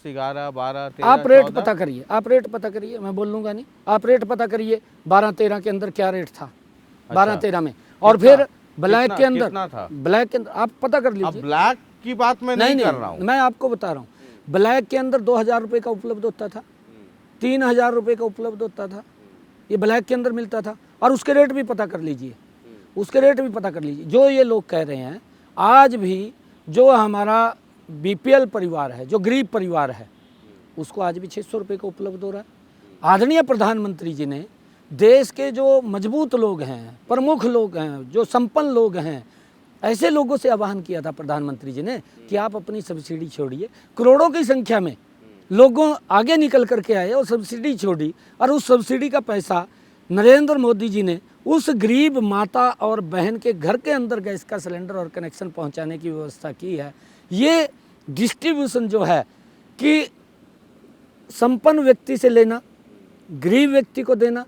11, 12, 13, आप रेट 14? पता करिए, आप रेट पता करिए, मैं बोल लूँगा नहीं। आप रेट पता करिए 12-13 के अंदर क्या रेट था, 12-13 में। और फिर ब्लैक के अंदर, कितना था? ब्लैक के अंदर आप पता कर अब लीजिए। ब्लैक की बात मैं नहीं कर रहा हूँ। मैं आपको बता रहा हूँ, ब्लैक के अंदर 2000 रुपये का उपलब्ध होता था, 3000 रुपये का उपलब्ध होता था, ये ब्लैक के अंदर मिलता था। और उसके रेट भी पता कर लीजिए, उसके रेट भी पता कर लीजिए। जो ये लोग कह रहे हैं, आज भी जो हमारा बीपीएल परिवार है, जो गरीब परिवार है, उसको आज भी 600 रुपये का उपलब्ध हो रहा है। आदरणीय प्रधानमंत्री जी ने देश के जो मजबूत लोग हैं, प्रमुख लोग हैं, जो संपन्न लोग हैं, ऐसे लोगों से आह्वान किया था प्रधानमंत्री जी ने कि आप अपनी सब्सिडी छोड़िए। करोड़ों की संख्या में लोगों आगे निकल करके आए और सब्सिडी छोड़ी, और उस सब्सिडी का पैसा नरेंद्र मोदी जी ने उस गरीब माता और बहन के घर के अंदर गैस का सिलेंडर और कनेक्शन पहुंचाने की व्यवस्था की है। ये डिस्ट्रीब्यूशन जो है कि संपन्न व्यक्ति से लेना, गरीब व्यक्ति को देना,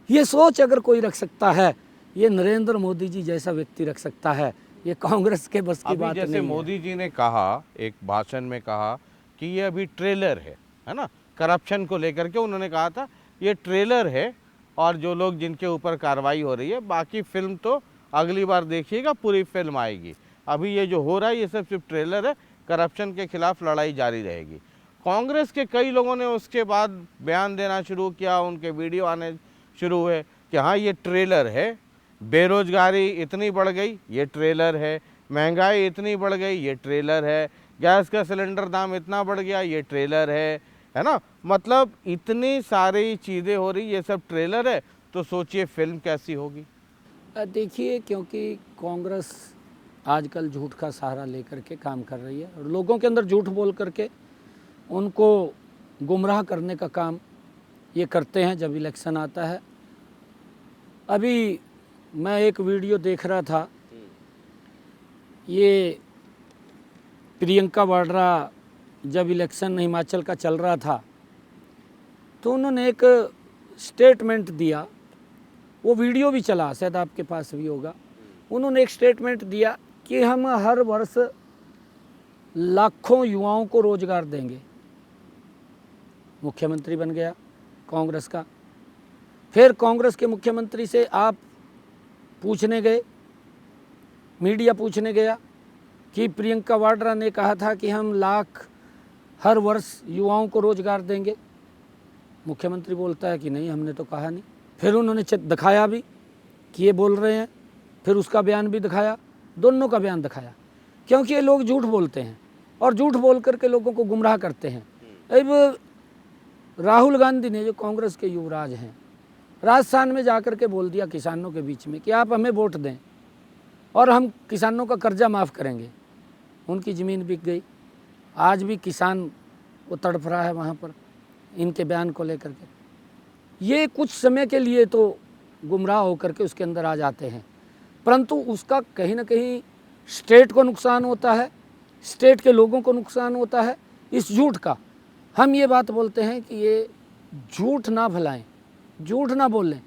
ये सोच अगर कोई रख सकता है, ये नरेंद्र मोदी जी जैसा व्यक्ति रख सकता है। ये कांग्रेस के बस की अभी बात जैसे नहीं है। मोदी जी ने कहा, एक भाषण में कहा कि ये अभी ट्रेलर है ना, करप्शन को लेकर के उन्होंने कहा था ये ट्रेलर है, और जो लोग जिनके ऊपर कार्रवाई हो रही है, बाकी फिल्म तो अगली बार देखिएगा, पूरी फिल्म आएगी। अभी ये जो हो रहा है ये सब सिर्फ ट्रेलर है, करप्शन के खिलाफ लड़ाई जारी रहेगी। कांग्रेस के कई लोगों ने उसके बाद बयान देना शुरू किया, उनके वीडियो आने शुरू हुए कि हाँ ये ट्रेलर है, बेरोजगारी इतनी बढ़ गई, ये ट्रेलर है, महंगाई इतनी बढ़ गई, ये ट्रेलर है, गैस का सिलेंडर दाम इतना बढ़ गया, ये ट्रेलर है ना। मतलब इतनी सारी चीज़ें हो रही, ये सब ट्रेलर है, तो सोचिए फिल्म कैसी होगी। देखिए, क्योंकि कांग्रेस आजकल झूठ का सहारा लेकर के काम कर रही है, और लोगों के अंदर झूठ बोल करके उनको गुमराह करने का काम ये करते हैं जब इलेक्शन आता है। अभी मैं एक वीडियो देख रहा था, ये प्रियंका वाड्रा जब इलेक्शन हिमाचल का चल रहा था, तो उन्होंने एक स्टेटमेंट दिया, वो वीडियो भी चला, शायद आपके पास भी होगा। उन्होंने एक स्टेटमेंट दिया कि हम हर वर्ष लाखों युवाओं को रोजगार देंगे। मुख्यमंत्री बन गया कांग्रेस का। फिर कांग्रेस के मुख्यमंत्री से आप पूछने गए, मीडिया पूछने गया कि प्रियंका वाड्रा ने कहा था कि हम लाख हर वर्ष युवाओं को रोजगार देंगे। मुख्यमंत्री बोलता है कि नहीं, हमने तो कहा नहीं। फिर उन्होंने दिखाया भी कि ये बोल रहे हैं, फिर उसका बयान भी दिखाया, दोनों का बयान दिखाया, क्योंकि ये लोग झूठ बोलते हैं और झूठ बोल करके लोगों को गुमराह करते हैं। अब राहुल गांधी ने, जो कांग्रेस के युवराज हैं, राजस्थान में जाकर के बोल दिया किसानों के बीच में कि आप हमें वोट दें और हम किसानों का कर्जा माफ़ करेंगे। उनकी ज़मीन बिक गई। आज भी किसान वो तड़फ रहा है वहाँ पर इनके बयान को लेकर के। ये कुछ समय के लिए तो गुमराह होकर के उसके अंदर आ जाते हैं, परंतु उसका कहीं ना कहीं स्टेट को नुकसान होता है, स्टेट के लोगों को नुकसान होता है इस झूठ का। हम ये बात बोलते हैं कि ये झूठ ना फैलाएं, झूठ ना बोलें।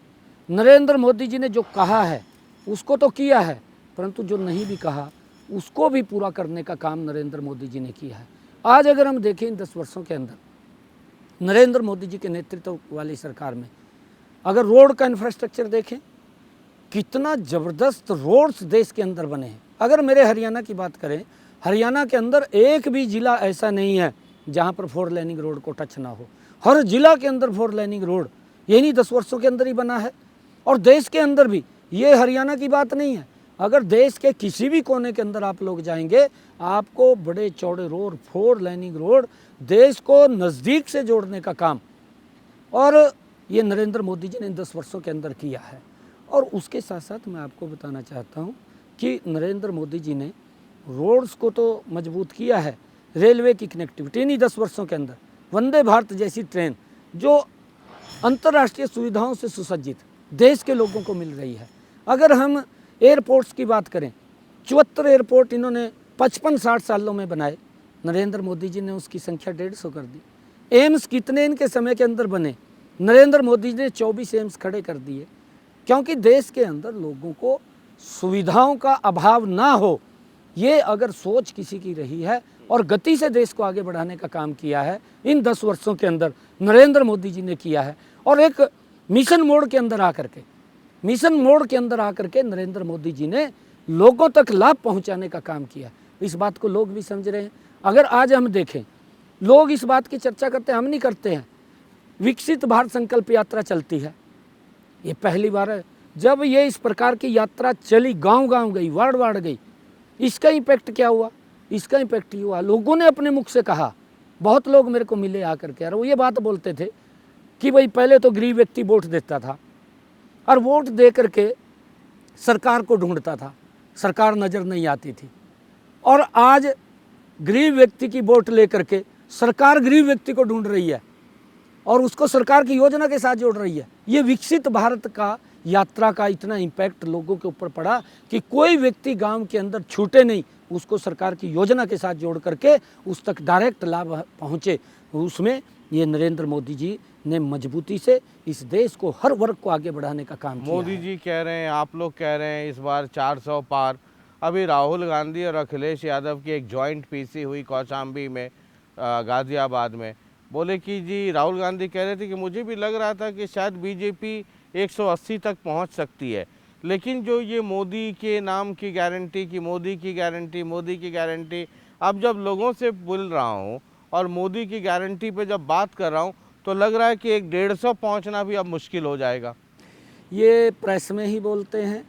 नरेंद्र मोदी जी ने जो कहा है उसको तो किया है, परंतु जो नहीं भी कहा उसको भी पूरा करने का काम नरेंद्र मोदी जी ने किया है। आज अगर हम देखें इन 10 वर्षों के अंदर नरेंद्र मोदी जी के नेतृत्व वाली सरकार में अगर रोड का इंफ्रास्ट्रक्चर देखें, कितना ज़बरदस्त रोड्स देश के अंदर बने हैं। अगर मेरे हरियाणा की बात करें, हरियाणा के अंदर एक भी ज़िला ऐसा नहीं है जहां पर 4 लेनिंग रोड को टच ना हो। हर जिला के अंदर 4 लेनिंग रोड यही 10 वर्षों के अंदर ही बना है। और देश के अंदर भी, ये हरियाणा की बात नहीं है, अगर देश के किसी भी कोने के अंदर आप लोग जाएंगे, आपको बड़े चौड़े रोड, 4 लेनिंग रोड, देश को नज़दीक से जोड़ने का काम और ये नरेंद्र मोदी जी ने इन 10 वर्षों के अंदर किया है। और उसके साथ साथ मैं आपको बताना चाहता हूँ कि नरेंद्र मोदी जी ने रोड्स को तो मजबूत किया है, रेलवे की कनेक्टिविटी इन्हीं 10 वर्षों के अंदर, वंदे भारत जैसी ट्रेन जो अंतर्राष्ट्रीय सुविधाओं से सुसज्जित देश के लोगों को मिल रही है। अगर हम एयरपोर्ट्स की बात करें, 74 एयरपोर्ट इन्होंने 55-60 सालों में बनाए, नरेंद्र मोदी जी ने उसकी संख्या 150 कर दी। एम्स कितने इनके समय के अंदर बने, नरेंद्र मोदी जी ने 24 एम्स खड़े कर दिए। क्योंकि देश के अंदर लोगों को सुविधाओं का अभाव ना हो, ये अगर सोच किसी की रही है और गति से देश को आगे बढ़ाने का काम किया है इन 10 वर्षों के अंदर नरेंद्र मोदी जी ने किया है। और एक मिशन मोड के अंदर आकर के नरेंद्र मोदी जी ने लोगों तक लाभ पहुंचाने का काम किया। इस बात को लोग भी समझ रहे हैं। अगर आज हम देखें, लोग इस बात की चर्चा करते हैं, हम नहीं करते हैं, विकसित भारत संकल्प यात्रा चलती है, ये पहली बार है जब ये इस प्रकार की यात्रा चली, गांव-गांव गई, वार्ड-वार्ड गई। इसका इम्पैक्ट क्या हुआ? इसका इम्पैक्ट ये हुआ, लोगों ने अपने मुख से कहा, बहुत लोग मेरे को मिले आकर के, और वो ये बात बोलते थे कि भाई पहले तो गरीब व्यक्ति वोट देता था और वोट दे करके सरकार को ढूंढता था, सरकार नज़र नहीं आती थी, और आज गरीब व्यक्ति की वोट लेकर के सरकार गरीब व्यक्ति को ढूंढ रही है और उसको सरकार की योजना के साथ जोड़ रही है। ये विकसित भारत का यात्रा का इतना इम्पैक्ट लोगों के ऊपर पड़ा कि कोई व्यक्ति गांव के अंदर छूटे नहीं, उसको सरकार की योजना के साथ जोड़ करके उस तक डायरेक्ट लाभ पहुँचे। उसमें ये नरेंद्र मोदी जी ने मजबूती से इस देश को, हर वर्ग को आगे बढ़ाने का काम किया है। मोदी जी कह रहे हैं, आप लोग कह रहे हैं इस बार 400 पार। अभी राहुल गांधी और अखिलेश यादव की एक जॉइंट पीसी हुई कौशाम्बी में, गाज़ियाबाद में। बोले कि जी, राहुल गांधी कह रहे थे कि मुझे भी लग रहा था कि शायद बीजेपी 180 तक पहुंच सकती है, लेकिन जो ये मोदी के नाम की गारंटी, कि मोदी की गारंटी, अब जब लोगों से बोल रहा हूँ और मोदी की गारंटी पे जब बात कर रहा हूँ तो लग रहा है कि 150 पहुँचना भी अब मुश्किल हो जाएगा। ये प्रेस में ही बोलते हैं,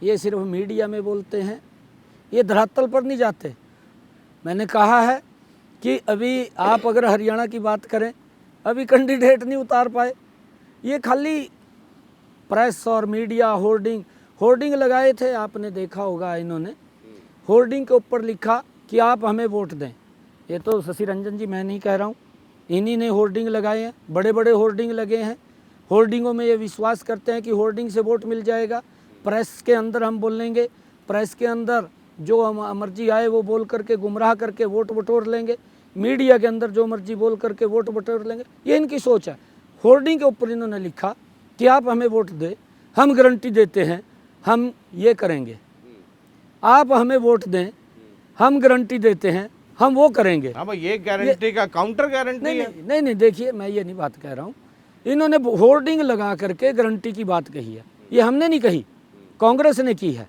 ये सिर्फ मीडिया में बोलते हैं, ये धरातल पर नहीं जाते। मैंने कहा है कि अभी आप अगर हरियाणा की बात करें, अभी कैंडिडेट नहीं उतार पाए, ये खाली प्रेस और मीडिया होर्डिंग लगाए थे। आपने देखा होगा, इन्होंने होर्डिंग के ऊपर लिखा कि आप हमें वोट दें। ये तो शशि रंजन जी, मैं नहीं कह रहा हूँ, इन्हीं ने होर्डिंग लगाए हैं, बड़े बड़े होर्डिंग लगे हैं। होर्डिंगों में ये विश्वास करते हैं कि होर्डिंग से वोट मिल जाएगा। प्रेस के अंदर हम बोलेंगे, प्रेस के अंदर जो मर्जी आए वो बोल करके गुमराह करके वोट बटोर लेंगे, मीडिया के अंदर जो मर्जी बोल करके वोट बटोर लेंगे, ये इनकी सोच है। होर्डिंग के ऊपर इन्होंने लिखा कि आप हमें वोट दें, हम गारंटी देते हैं, हम ये करेंगे। आप हमें वोट दें, हम गारंटी देते हैं, हम वो करेंगे। हाँ भाई, ये गारंटी का काउंटर गारंटी है। नहीं, देखिए, मैं ये नहीं बात कह रहा हूँ, इन्होंने होर्डिंग लगा करके गारंटी की बात कही है, ये हमने नहीं कही, कांग्रेस ने की है।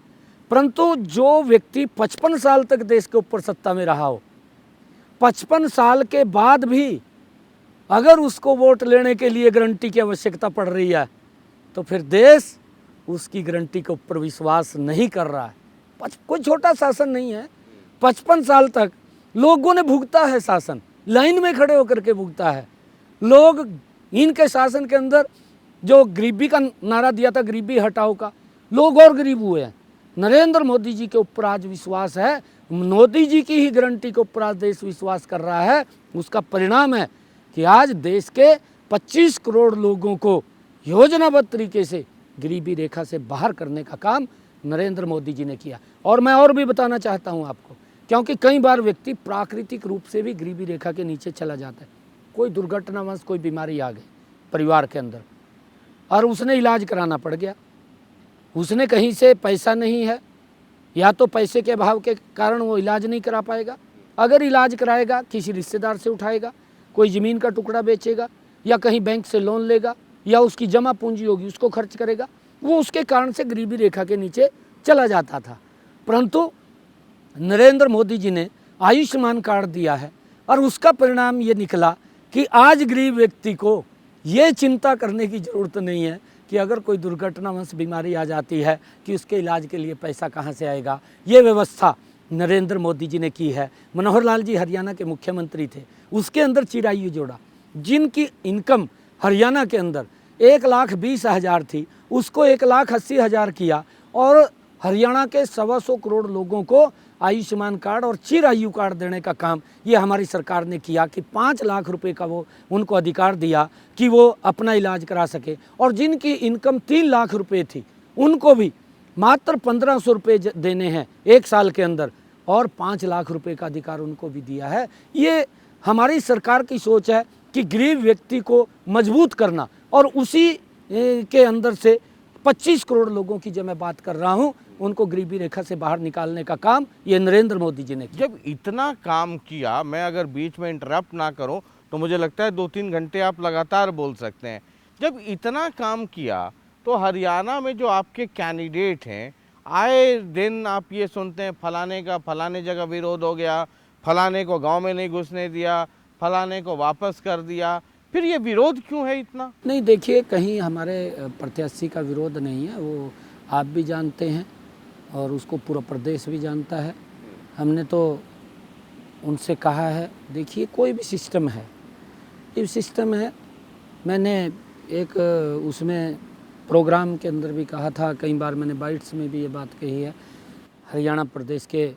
परंतु जो व्यक्ति 55 साल तक देश के ऊपर सत्ता में रहा हो, 55 साल के बाद भी अगर उसको वोट लेने के लिए गारंटी की आवश्यकता पड़ रही है, तो फिर देश उसकी गारंटी के ऊपर विश्वास नहीं कर रहा है। कोई छोटा शासन नहीं है, 55 साल तक लोगों ने भुगता है शासन, लाइन में खड़े होकर के भुगता है। लोग इनके शासन के अंदर जो गरीबी का नारा दिया था, गरीबी हटाओ का, लोग और गरीब हुए हैं। नरेंद्र मोदी जी के ऊपर आज विश्वास है, मोदी जी की ही गारंटी के ऊपर आज देश विश्वास कर रहा है। उसका परिणाम है कि आज देश के 25 करोड़ लोगों को योजनाबद्ध तरीके से गरीबी रेखा से बाहर करने का काम नरेंद्र मोदी जी ने किया। और मैं और भी बताना चाहता हूं आपको, क्योंकि कई बार व्यक्ति प्राकृतिक रूप से भी गरीबी रेखा के नीचे चला जाता है। कोई दुर्घटनावश कोई बीमारी आ गई परिवार के अंदर और उसने इलाज कराना पड़ गया, उसने कहीं से पैसा नहीं है, या तो पैसे के अभाव के कारण वो इलाज नहीं करा पाएगा, अगर इलाज कराएगा किसी रिश्तेदार से उठाएगा, कोई ज़मीन का टुकड़ा बेचेगा या कहीं बैंक से लोन लेगा या उसकी जमा पूंजी होगी उसको खर्च करेगा, वो उसके कारण से गरीबी रेखा के नीचे चला जाता था। परंतु नरेंद्र मोदी जी ने आयुष्मान कार्ड दिया है और उसका परिणाम ये निकला कि आज गरीब व्यक्ति को ये चिंता करने की ज़रूरत नहीं है कि अगर कोई दुर्घटनावश बीमारी आ जाती है कि उसके इलाज के लिए पैसा कहाँ से आएगा। ये व्यवस्था नरेंद्र मोदी जी ने की है। मनोहर लाल जी हरियाणा के मुख्यमंत्री थे, उसके अंदर चिरायु जोड़ा, जिनकी इनकम हरियाणा के अंदर 1,20,000 थी उसको 1,80,000 किया और हरियाणा के 125 करोड़ लोगों को आयुष्मान कार्ड और चिरायु कार्ड देने का काम ये हमारी सरकार ने किया कि 5 लाख रुपए का वो उनको अधिकार दिया कि वो अपना इलाज करा सके। और जिनकी इनकम 3 लाख रुपए थी उनको भी मात्र 1,500 रुपये देने हैं 1 साल के अंदर और 5 लाख रुपए का अधिकार उनको भी दिया है। ये हमारी सरकार की सोच है कि गरीब व्यक्ति को मजबूत करना और उसी के अंदर से 25 करोड़ लोगों की जो मैं बात कर रहा हूँ उनको गरीबी रेखा से बाहर निकालने का काम ये नरेंद्र मोदी जी ने किया। जब इतना काम किया, मैं अगर बीच में इंटरप्ट ना करूं तो मुझे लगता है 2-3 घंटे आप लगातार बोल सकते हैं। जब इतना काम किया तो हरियाणा में जो आपके कैंडिडेट हैं, आए दिन आप ये सुनते हैं फलाने का फलाने जगह विरोध हो गया, फलाने को गांव में नहीं घुसने दिया, फलाने को वापस कर दिया, फिर ये विरोध क्यों है इतना? नहीं, देखिए, कहीं हमारे प्रत्याशी का विरोध नहीं है, वो आप भी जानते हैं और उसको पूरा प्रदेश भी जानता है। हमने तो उनसे कहा है, देखिए कोई भी सिस्टम है, ये सिस्टम है। मैंने एक उसमें प्रोग्राम के अंदर भी कहा था, कई बार मैंने बाइट्स में भी ये बात कही है। हरियाणा प्रदेश के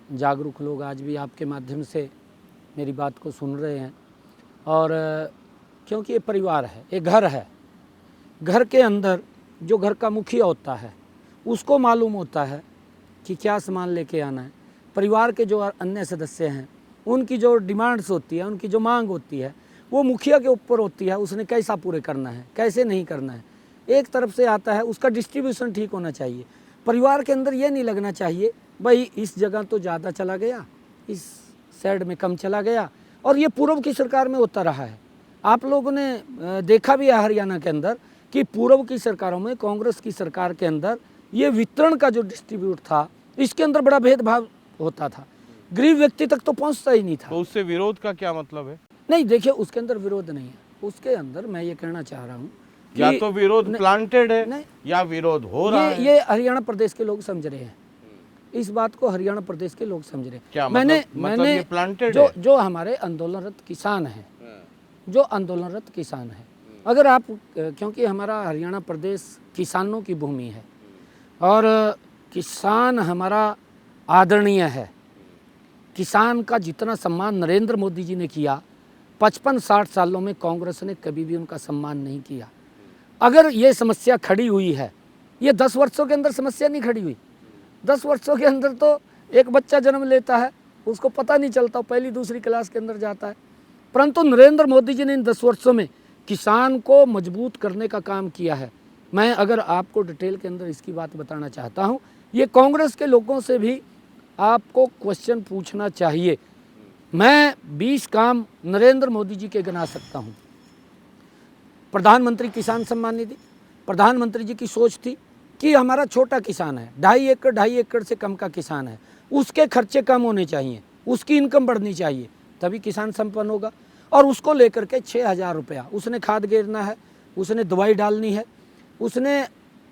जागरूक लोग आज भी आपके माध्यम से मेरी बात को सुन रहे हैं और क्योंकि ये परिवार है, ये घर है, घर के अंदर जो घर का मुखिया होता है उसको मालूम होता है कि क्या सामान लेके आना है। परिवार के जो अन्य सदस्य हैं उनकी जो डिमांड्स होती है, उनकी जो मांग होती है, वो मुखिया के ऊपर होती है, उसने कैसा पूरे करना है, कैसे नहीं करना है। एक तरफ से आता है, उसका डिस्ट्रीब्यूशन ठीक होना चाहिए। परिवार के अंदर ये नहीं लगना चाहिए भाई इस जगह तो ज़्यादा चला गया, इस साइड में कम चला गया। और ये पूर्व की सरकार में होता रहा है। आप लोगों ने देखा भी है हरियाणा के अंदर कि पूर्व की सरकारों में, कांग्रेस की सरकार के अंदर ये वितरण का जो डिस्ट्रीब्यूट था, इसके अंदर बड़ा भेदभाव होता था, गरीब व्यक्ति तक तो पहुंचता ही नहीं था। तो उससे विरोध का क्या मतलब है? नहीं, देखिए, उसके अंदर विरोध नहीं है। उसके अंदर मैं ये कहना चाह रहा हूँ या तो विरोध प्लांटेड है या विरोध हो रहा है। ये हरियाणा प्रदेश के लोग समझ रहे हैं, इस बात को हरियाणा प्रदेश के लोग समझ रहे हैं। क्या मैंने ये प्लांटेड है? जो हमारे आंदोलनरत किसान हैं, जो आंदोलनरत किसान हैं, अगर आप, क्योंकि हमारा हरियाणा प्रदेश किसानों की भूमि है और किसान हमारा आदरणीय है। किसान का जितना सम्मान नरेंद्र मोदी जी ने किया, 55-60 सालों में कांग्रेस ने कभी भी उनका सम्मान नहीं किया। अगर ये समस्या खड़ी हुई है, ये 10 वर्षों के अंदर समस्या नहीं खड़ी हुई। 10 वर्षों के अंदर तो एक बच्चा जन्म लेता है, उसको पता नहीं चलता, पहली दूसरी क्लास के अंदर जाता है। परंतु नरेंद्र मोदी जी ने इन 10 वर्षों में किसान को मजबूत करने का काम किया है। मैं अगर आपको डिटेल के अंदर इसकी बात बताना चाहता हूँ, ये कांग्रेस के लोगों से भी आपको क्वेश्चन पूछना चाहिए। मैं 20 काम नरेंद्र मोदी जी के गिना सकता हूँ। प्रधानमंत्री किसान सम्मान निधि, प्रधानमंत्री जी की सोच थी कि हमारा छोटा किसान है, 2.5 एकड़ से कम का किसान है, उसके खर्चे कम होने चाहिए, उसकी इनकम बढ़नी चाहिए, तभी किसान संपन्न होगा। और उसको लेकर के 6,000 रुपया उसने खाद गिरना है, उसने दवाई डालनी है, उसने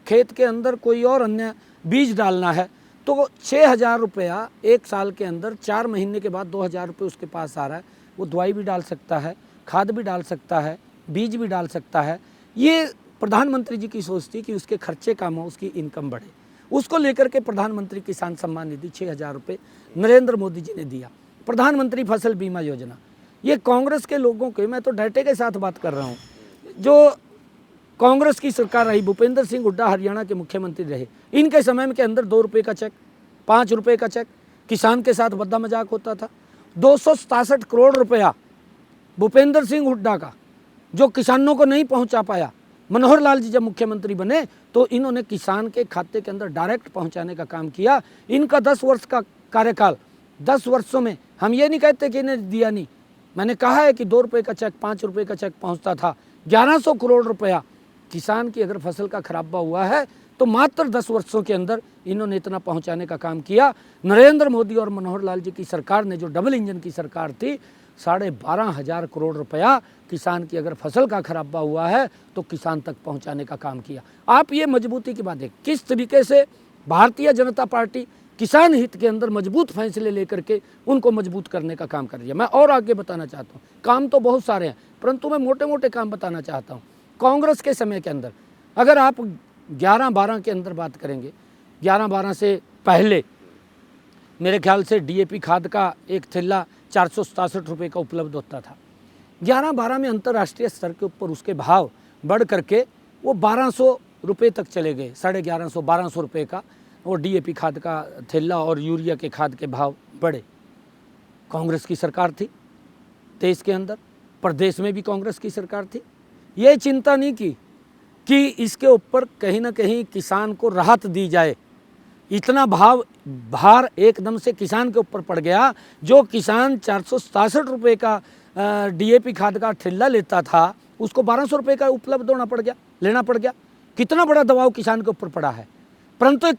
खेत के अंदर कोई और अन्य बीज डालना है, तो 6,000 रुपया 1 साल के अंदर 4 महीने के बाद 2,000 रुपये उसके पास आ रहा है। वो दवाई भी डाल सकता है, खाद भी डाल सकता है, बीज भी डाल सकता है। ये प्रधानमंत्री जी की सोच थी कि उसके खर्चे कम हो, उसकी इनकम बढ़े। उसको लेकर के प्रधानमंत्री किसान सम्मान निधि 6,000 रुपये नरेंद्र मोदी जी ने दिया। प्रधानमंत्री फसल बीमा योजना, ये कांग्रेस के लोगों के, मैं तो डाटे के साथ बात कर रहा हूँ, जो कांग्रेस की सरकार रही, भूपेंद्र सिंह हुड्डा हरियाणा के मुख्यमंत्री रहे, इनके समय के अंदर 2 रुपये का चेक, 5 रुपये का चेक, किसान के साथ बद्दा मजाक होता था। 267 करोड़ रुपया भूपेंद्र सिंह हुड्डा का जो किसानों को नहीं पहुंचा पाया, मनोहर लाल जी जब मुख्यमंत्री बने तो इन्होंने किसान के खाते के अंदर डायरेक्ट पहुंचाने का काम किया। इनका 10 वर्ष का कार्यकाल, 10 वर्षों में हम ये नहीं कहते कि इन्हें दिया नहीं, मैंने कहा है कि 2 रुपये का चेक, 5 रुपये का चेक पहुंचता था। 1100 करोड़ रुपया किसान की अगर फसल का खराबा हुआ है तो मात्र 10 वर्षों के अंदर इन्होंने इतना पहुंचाने का काम किया। नरेंद्र मोदी और मनोहर लाल जी की सरकार ने, जो डबल इंजन की सरकार थी, 12,500 करोड़ रुपया किसान की अगर फसल का खराबा हुआ है तो किसान तक पहुंचाने का काम किया। आप ये मजबूती की बात है, किस तरीके से भारतीय जनता पार्टी किसान हित के अंदर मजबूत फैसले लेकर के उनको मजबूत करने का काम कर रही है। मैं और आगे बताना चाहता हूँ, काम तो बहुत सारे हैं परंतु मैं मोटे मोटे काम बताना चाहता हूँ। कांग्रेस के समय के अंदर अगर आप 11-12 के अंदर बात करेंगे, 11-12 से पहले मेरे ख्याल से डीएपी खाद का एक थैला 467 रुपये का उपलब्ध होता था। 11-12 में अंतर्राष्ट्रीय स्तर के ऊपर उसके भाव बढ़ करके वो 1200 रुपये तक चले गए, 1150-1200 रुपये का वो डीएपी खाद का थैला और यूरिया के खाद के भाव बढ़े। कांग्रेस की सरकार थी देश के अंदर, प्रदेश में भी कांग्रेस की सरकार थी। ये चिंता नहीं की कि इसके ऊपर कहीं ना कहीं किसान को राहत दी जाए। इतना भार एकदम से किसान के ऊपर पड़ गया। जो किसान 467 रुपये का डीएपी खाद का ठेला लेता था उसको 1200 रुपये का उपलब्ध लेना पड़ गया। कितना बड़ा दबाव किसान के ऊपर पड़ा है। परंतु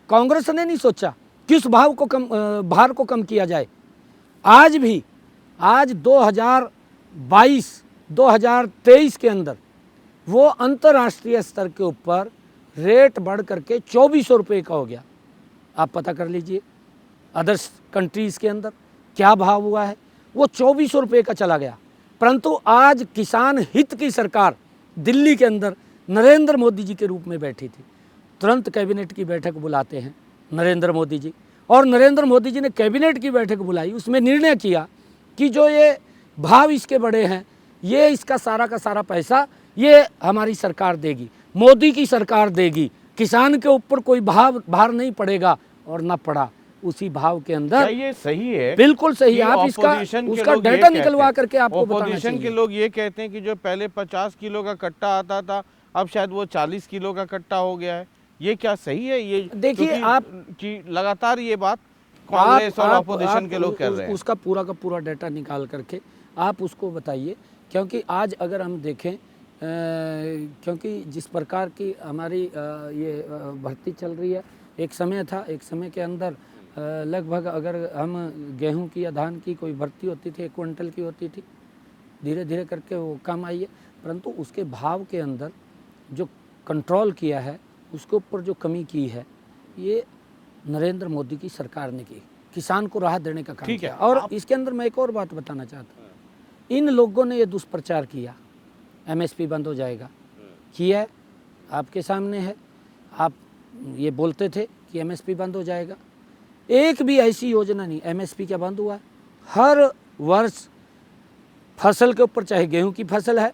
कांग्रेस ने नहीं सोचा कि उस भार को कम किया जाए। आज 2022-2023 के अंदर वो अंतर्राष्ट्रीय स्तर के ऊपर रेट बढ़ करके 2400 रुपये का हो गया। आप पता कर लीजिए अदर्स कंट्रीज़ के अंदर क्या भाव हुआ है, वो 2400 रुपये का चला गया। परंतु आज किसान हित की सरकार दिल्ली के अंदर नरेंद्र मोदी जी के रूप में बैठी थी। तुरंत कैबिनेट की बैठक बुलाते हैं नरेंद्र मोदी जी, और नरेंद्र मोदी जी ने कैबिनेट की बैठक बुलाई, उसमें निर्णय किया कि जो ये भाव इसके बढ़े हैं, ये इसका सारा का सारा पैसा ये हमारी सरकार देगी, मोदी की सरकार देगी, किसान के ऊपर कोई भार नहीं पड़ेगा। और ना पड़ा। उसी भाव के अंदर ये सही है, बिल्कुल सही है। आप उसका डाटा निकलवा करके आपको बताना चाहिए। ऑपोजिशन के लोग ये कहते हैं कि जो पहले 50 किलो का कट्टा आता था अब शायद वो 40 किलो का कट्टा हो गया है। ये क्या सही है? ये देखिए आप कि लगातार ये बात कांग्रेस और ऑपोजिशन के लोग कर रहे हैं। उसका पूरा का पूरा डाटा निकाल करके आप उसको बताइए, क्योंकि आज अगर हम देखें क्योंकि जिस प्रकार की हमारी ये भर्ती चल रही है, एक समय था, एक समय के अंदर लगभग अगर हम गेहूं की या धान की कोई भर्ती होती थी 1 क्विंटल की होती थी, धीरे धीरे करके वो कम आई है। परंतु उसके भाव के अंदर जो कंट्रोल किया है, उसके ऊपर जो कमी की है, ये नरेंद्र मोदी की सरकार ने की, किसान को राहत देने का काम किया। और इसके अंदर मैं एक और बात बताना चाहता हूँ, इन लोगों ने ये दुष्प्रचार किया एमएसपी बंद हो जाएगा, किया आपके सामने है। आप ये बोलते थे कि एमएसपी बंद हो जाएगा, एक भी ऐसी योजना नहीं। एमएसपी क्या बंद हुआ है? हर वर्ष फसल के ऊपर, चाहे गेहूं की फसल है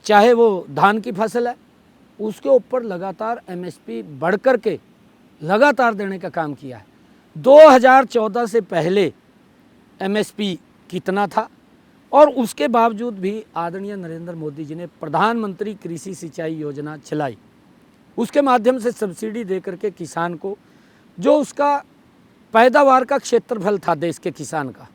चाहे वो धान की फसल है, उसके ऊपर लगातार एमएसपी बढ़ कर के लगातार देने का काम किया है। 2014 से पहले एमएसपी कितना था, और उसके बावजूद भी आदरणीय नरेंद्र मोदी जी ने प्रधानमंत्री कृषि सिंचाई योजना चलाई। उसके माध्यम से सब्सिडी दे करके किसान को, जो उसका पैदावार का क्षेत्रफल था देश के किसान का,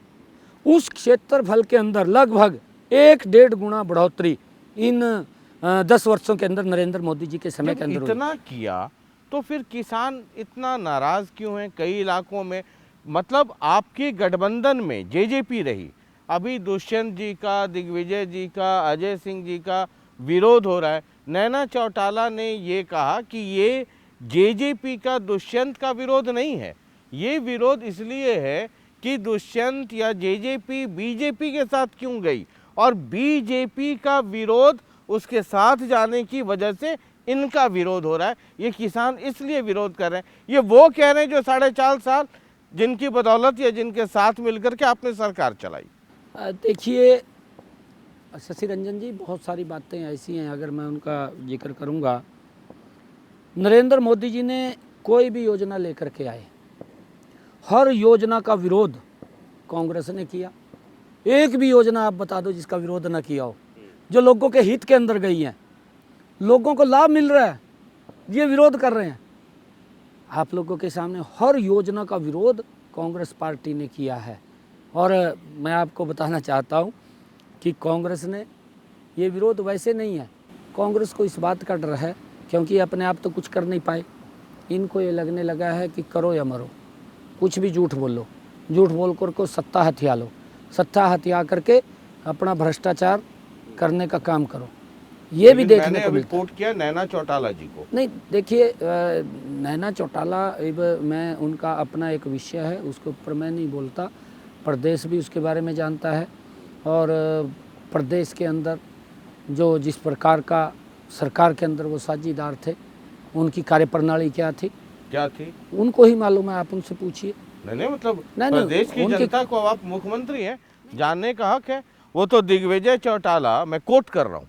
उस क्षेत्रफल के अंदर लगभग 1-1.5 गुना बढ़ोतरी इन 10 वर्षों के अंदर नरेंद्र मोदी जी के समय के अंदर इतना किया तो फिर किसान इतना नाराज क्यों है? कई इलाकों में मतलब आपके गठबंधन में जेजेपी रही, अभी दुष्यंत जी का, दिग्विजय जी का, अजय सिंह जी का विरोध हो रहा है। नैना चौटाला ने ये कहा कि ये जेजेपी का, दुष्यंत का विरोध नहीं है, ये विरोध इसलिए है कि दुष्यंत या जेजेपी बीजेपी के साथ क्यों गई, और बीजेपी का विरोध उसके साथ जाने की वजह से इनका विरोध हो रहा है। ये किसान इसलिए विरोध कर रहे हैं। ये वो कह रहे हैं जो 4.5 साल जिनकी बदौलत या जिनके साथ मिलकर के आपने सरकार चलाई। देखिए शशि रंजन जी, बहुत सारी बातें ऐसी हैं, अगर मैं उनका जिक्र करूंगा। नरेंद्र मोदी जी ने कोई भी योजना लेकर के आए, हर योजना का विरोध कांग्रेस ने किया। एक भी योजना आप बता दो जिसका विरोध ना किया हो, जो लोगों के हित के अंदर गई हैं। लोगों को लाभ मिल रहा है, ये विरोध कर रहे हैं। आप लोगों के सामने हर योजना का विरोध कांग्रेस पार्टी ने किया है। और मैं आपको बताना चाहता हूँ कि कांग्रेस ने ये विरोध वैसे नहीं है। कांग्रेस को इस बात का डर है क्योंकि अपने आप तो कुछ कर नहीं पाए, इनको ये लगने लगा है कि करो या मरो, कुछ भी झूठ बोल लो, झूठ बोल कर को सत्ता हथिया लो, सत्ता हथिया करके अपना भ्रष्टाचार करने का काम करो। ये भी देखने को मिलता है। कोट किया नैना चौटाला जी को। नहीं देखिए, नैना चौटाला मैं उनका अपना एक विषय है, उसके ऊपर मैं नहीं बोलता। प्रदेश भी उसके बारे में जानता है और प्रदेश के अंदर जो जिस प्रकार का सरकार के अंदर वो साझीदार थे, उनकी कार्यप्रणाली क्या थी उनको ही मालूम है, आप उनसे पूछिए। नहीं मतलब प्रदेश की जनता को आप मुख्यमंत्री हैं, जानने का हक है। वो तो दिग्विजय चौटाला, मैं कोट कर रहा हूँ,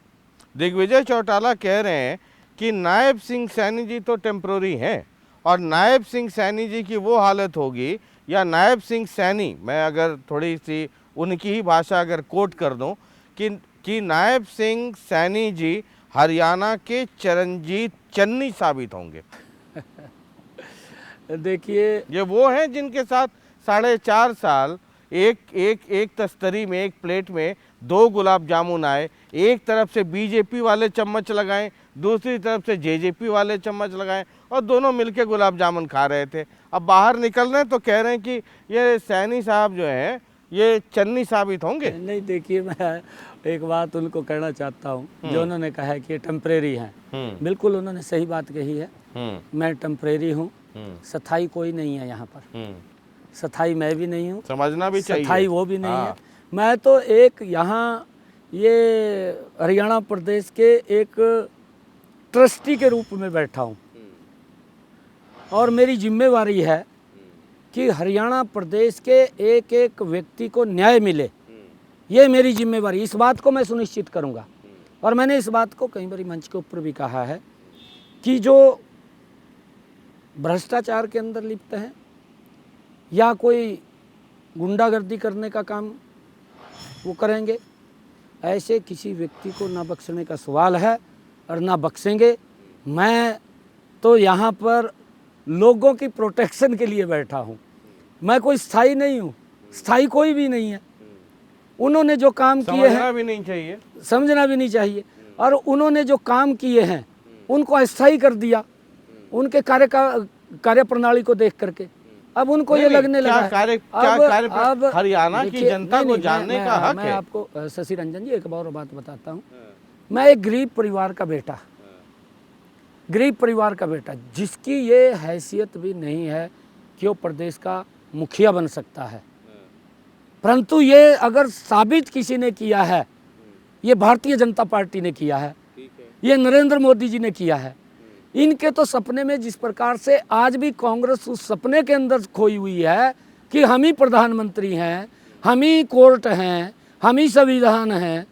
दिग्विजय चौटाला कह रहे हैं कि नायब सिंह सैनी जी तो टेम्प्रोरी हैं और नायब सिंह सैनी जी की वो हालत होगी, या नायब सिंह सैनी, मैं अगर थोड़ी सी उनकी ही भाषा अगर कोट कर दूं कि नायब सिंह सैनी जी हरियाणा के चरणजीत चन्नी साबित होंगे। देखिए, ये वो हैं जिनके साथ 4.5 साल एक तस्तरी में, एक प्लेट में 2 गुलाब जामुन आए, एक तरफ से बीजेपी वाले चम्मच लगाएं, दूसरी तरफ से जेजेपी वाले चम्मच लगाएं और दोनों मिलके गुलाब जामुन खा रहे थे। अब बाहर निकल रहे हैं तो कह रहे हैं कि ये सैनी साहब जो हैं ये चन्नी साबित होंगे। नहीं देखिए, मैं एक बात उनको कहना चाहता हूँ, जो उन्होंने कहा है कि ये टेम्परेरी हैं, बिल्कुल उन्होंने सही बात कही है। मैं टेम्परेरी हूँ, स्थायी कोई नहीं है यहाँ पर, स्थायी मैं भी नहीं हूँ, समझना भी चाहिए, स्थायी वो भी नहीं है। मैं तो एक यहाँ ये हरियाणा प्रदेश के एक ट्रस्टी के रूप में बैठा हूँ और मेरी जिम्मेवारी है कि हरियाणा प्रदेश के एक एक व्यक्ति को न्याय मिले, ये मेरी जिम्मेवारी। इस बात को मैं सुनिश्चित करूँगा और मैंने इस बात को कई बार मंच के ऊपर भी कहा है कि जो भ्रष्टाचार के अंदर लिप्त हैं या कोई गुंडागर्दी करने का काम वो करेंगे, ऐसे किसी व्यक्ति को ना बख्शने का सवाल है और ना बख्शेंगे। मैं तो यहाँ पर लोगों की प्रोटेक्शन के लिए बैठा हूँ, मैं कोई स्थायी नहीं हूँ, स्थायी कोई भी नहीं है। उन्होंने जो काम किए हैं, समझना भी नहीं चाहिए, समझना भी नहीं चाहिए, और उन्होंने जो काम किए हैं उनको अस्थायी कर दिया उनके कार्य प्रणाली को देख करके। अब उनको ये लगने लगा अब हरियाणा की जनता को जानने का हक है। मैं आपको शशि रंजन जी एक और बात बताता हूँ। मैं एक गरीब परिवार का बेटा, गरीब परिवार का बेटा, जिसकी ये हैसियत भी नहीं है कि वो प्रदेश का मुखिया बन सकता है, परंतु ये अगर साबित किसी ने किया है, ये भारतीय जनता पार्टी ने किया है, ये नरेंद्र मोदी जी ने किया है। इनके तो सपने में जिस प्रकार से आज भी कांग्रेस उस सपने के अंदर खोई हुई है कि हम ही प्रधानमंत्री हैं, हम ही कोर्ट हैं, हम ही संविधान हैं,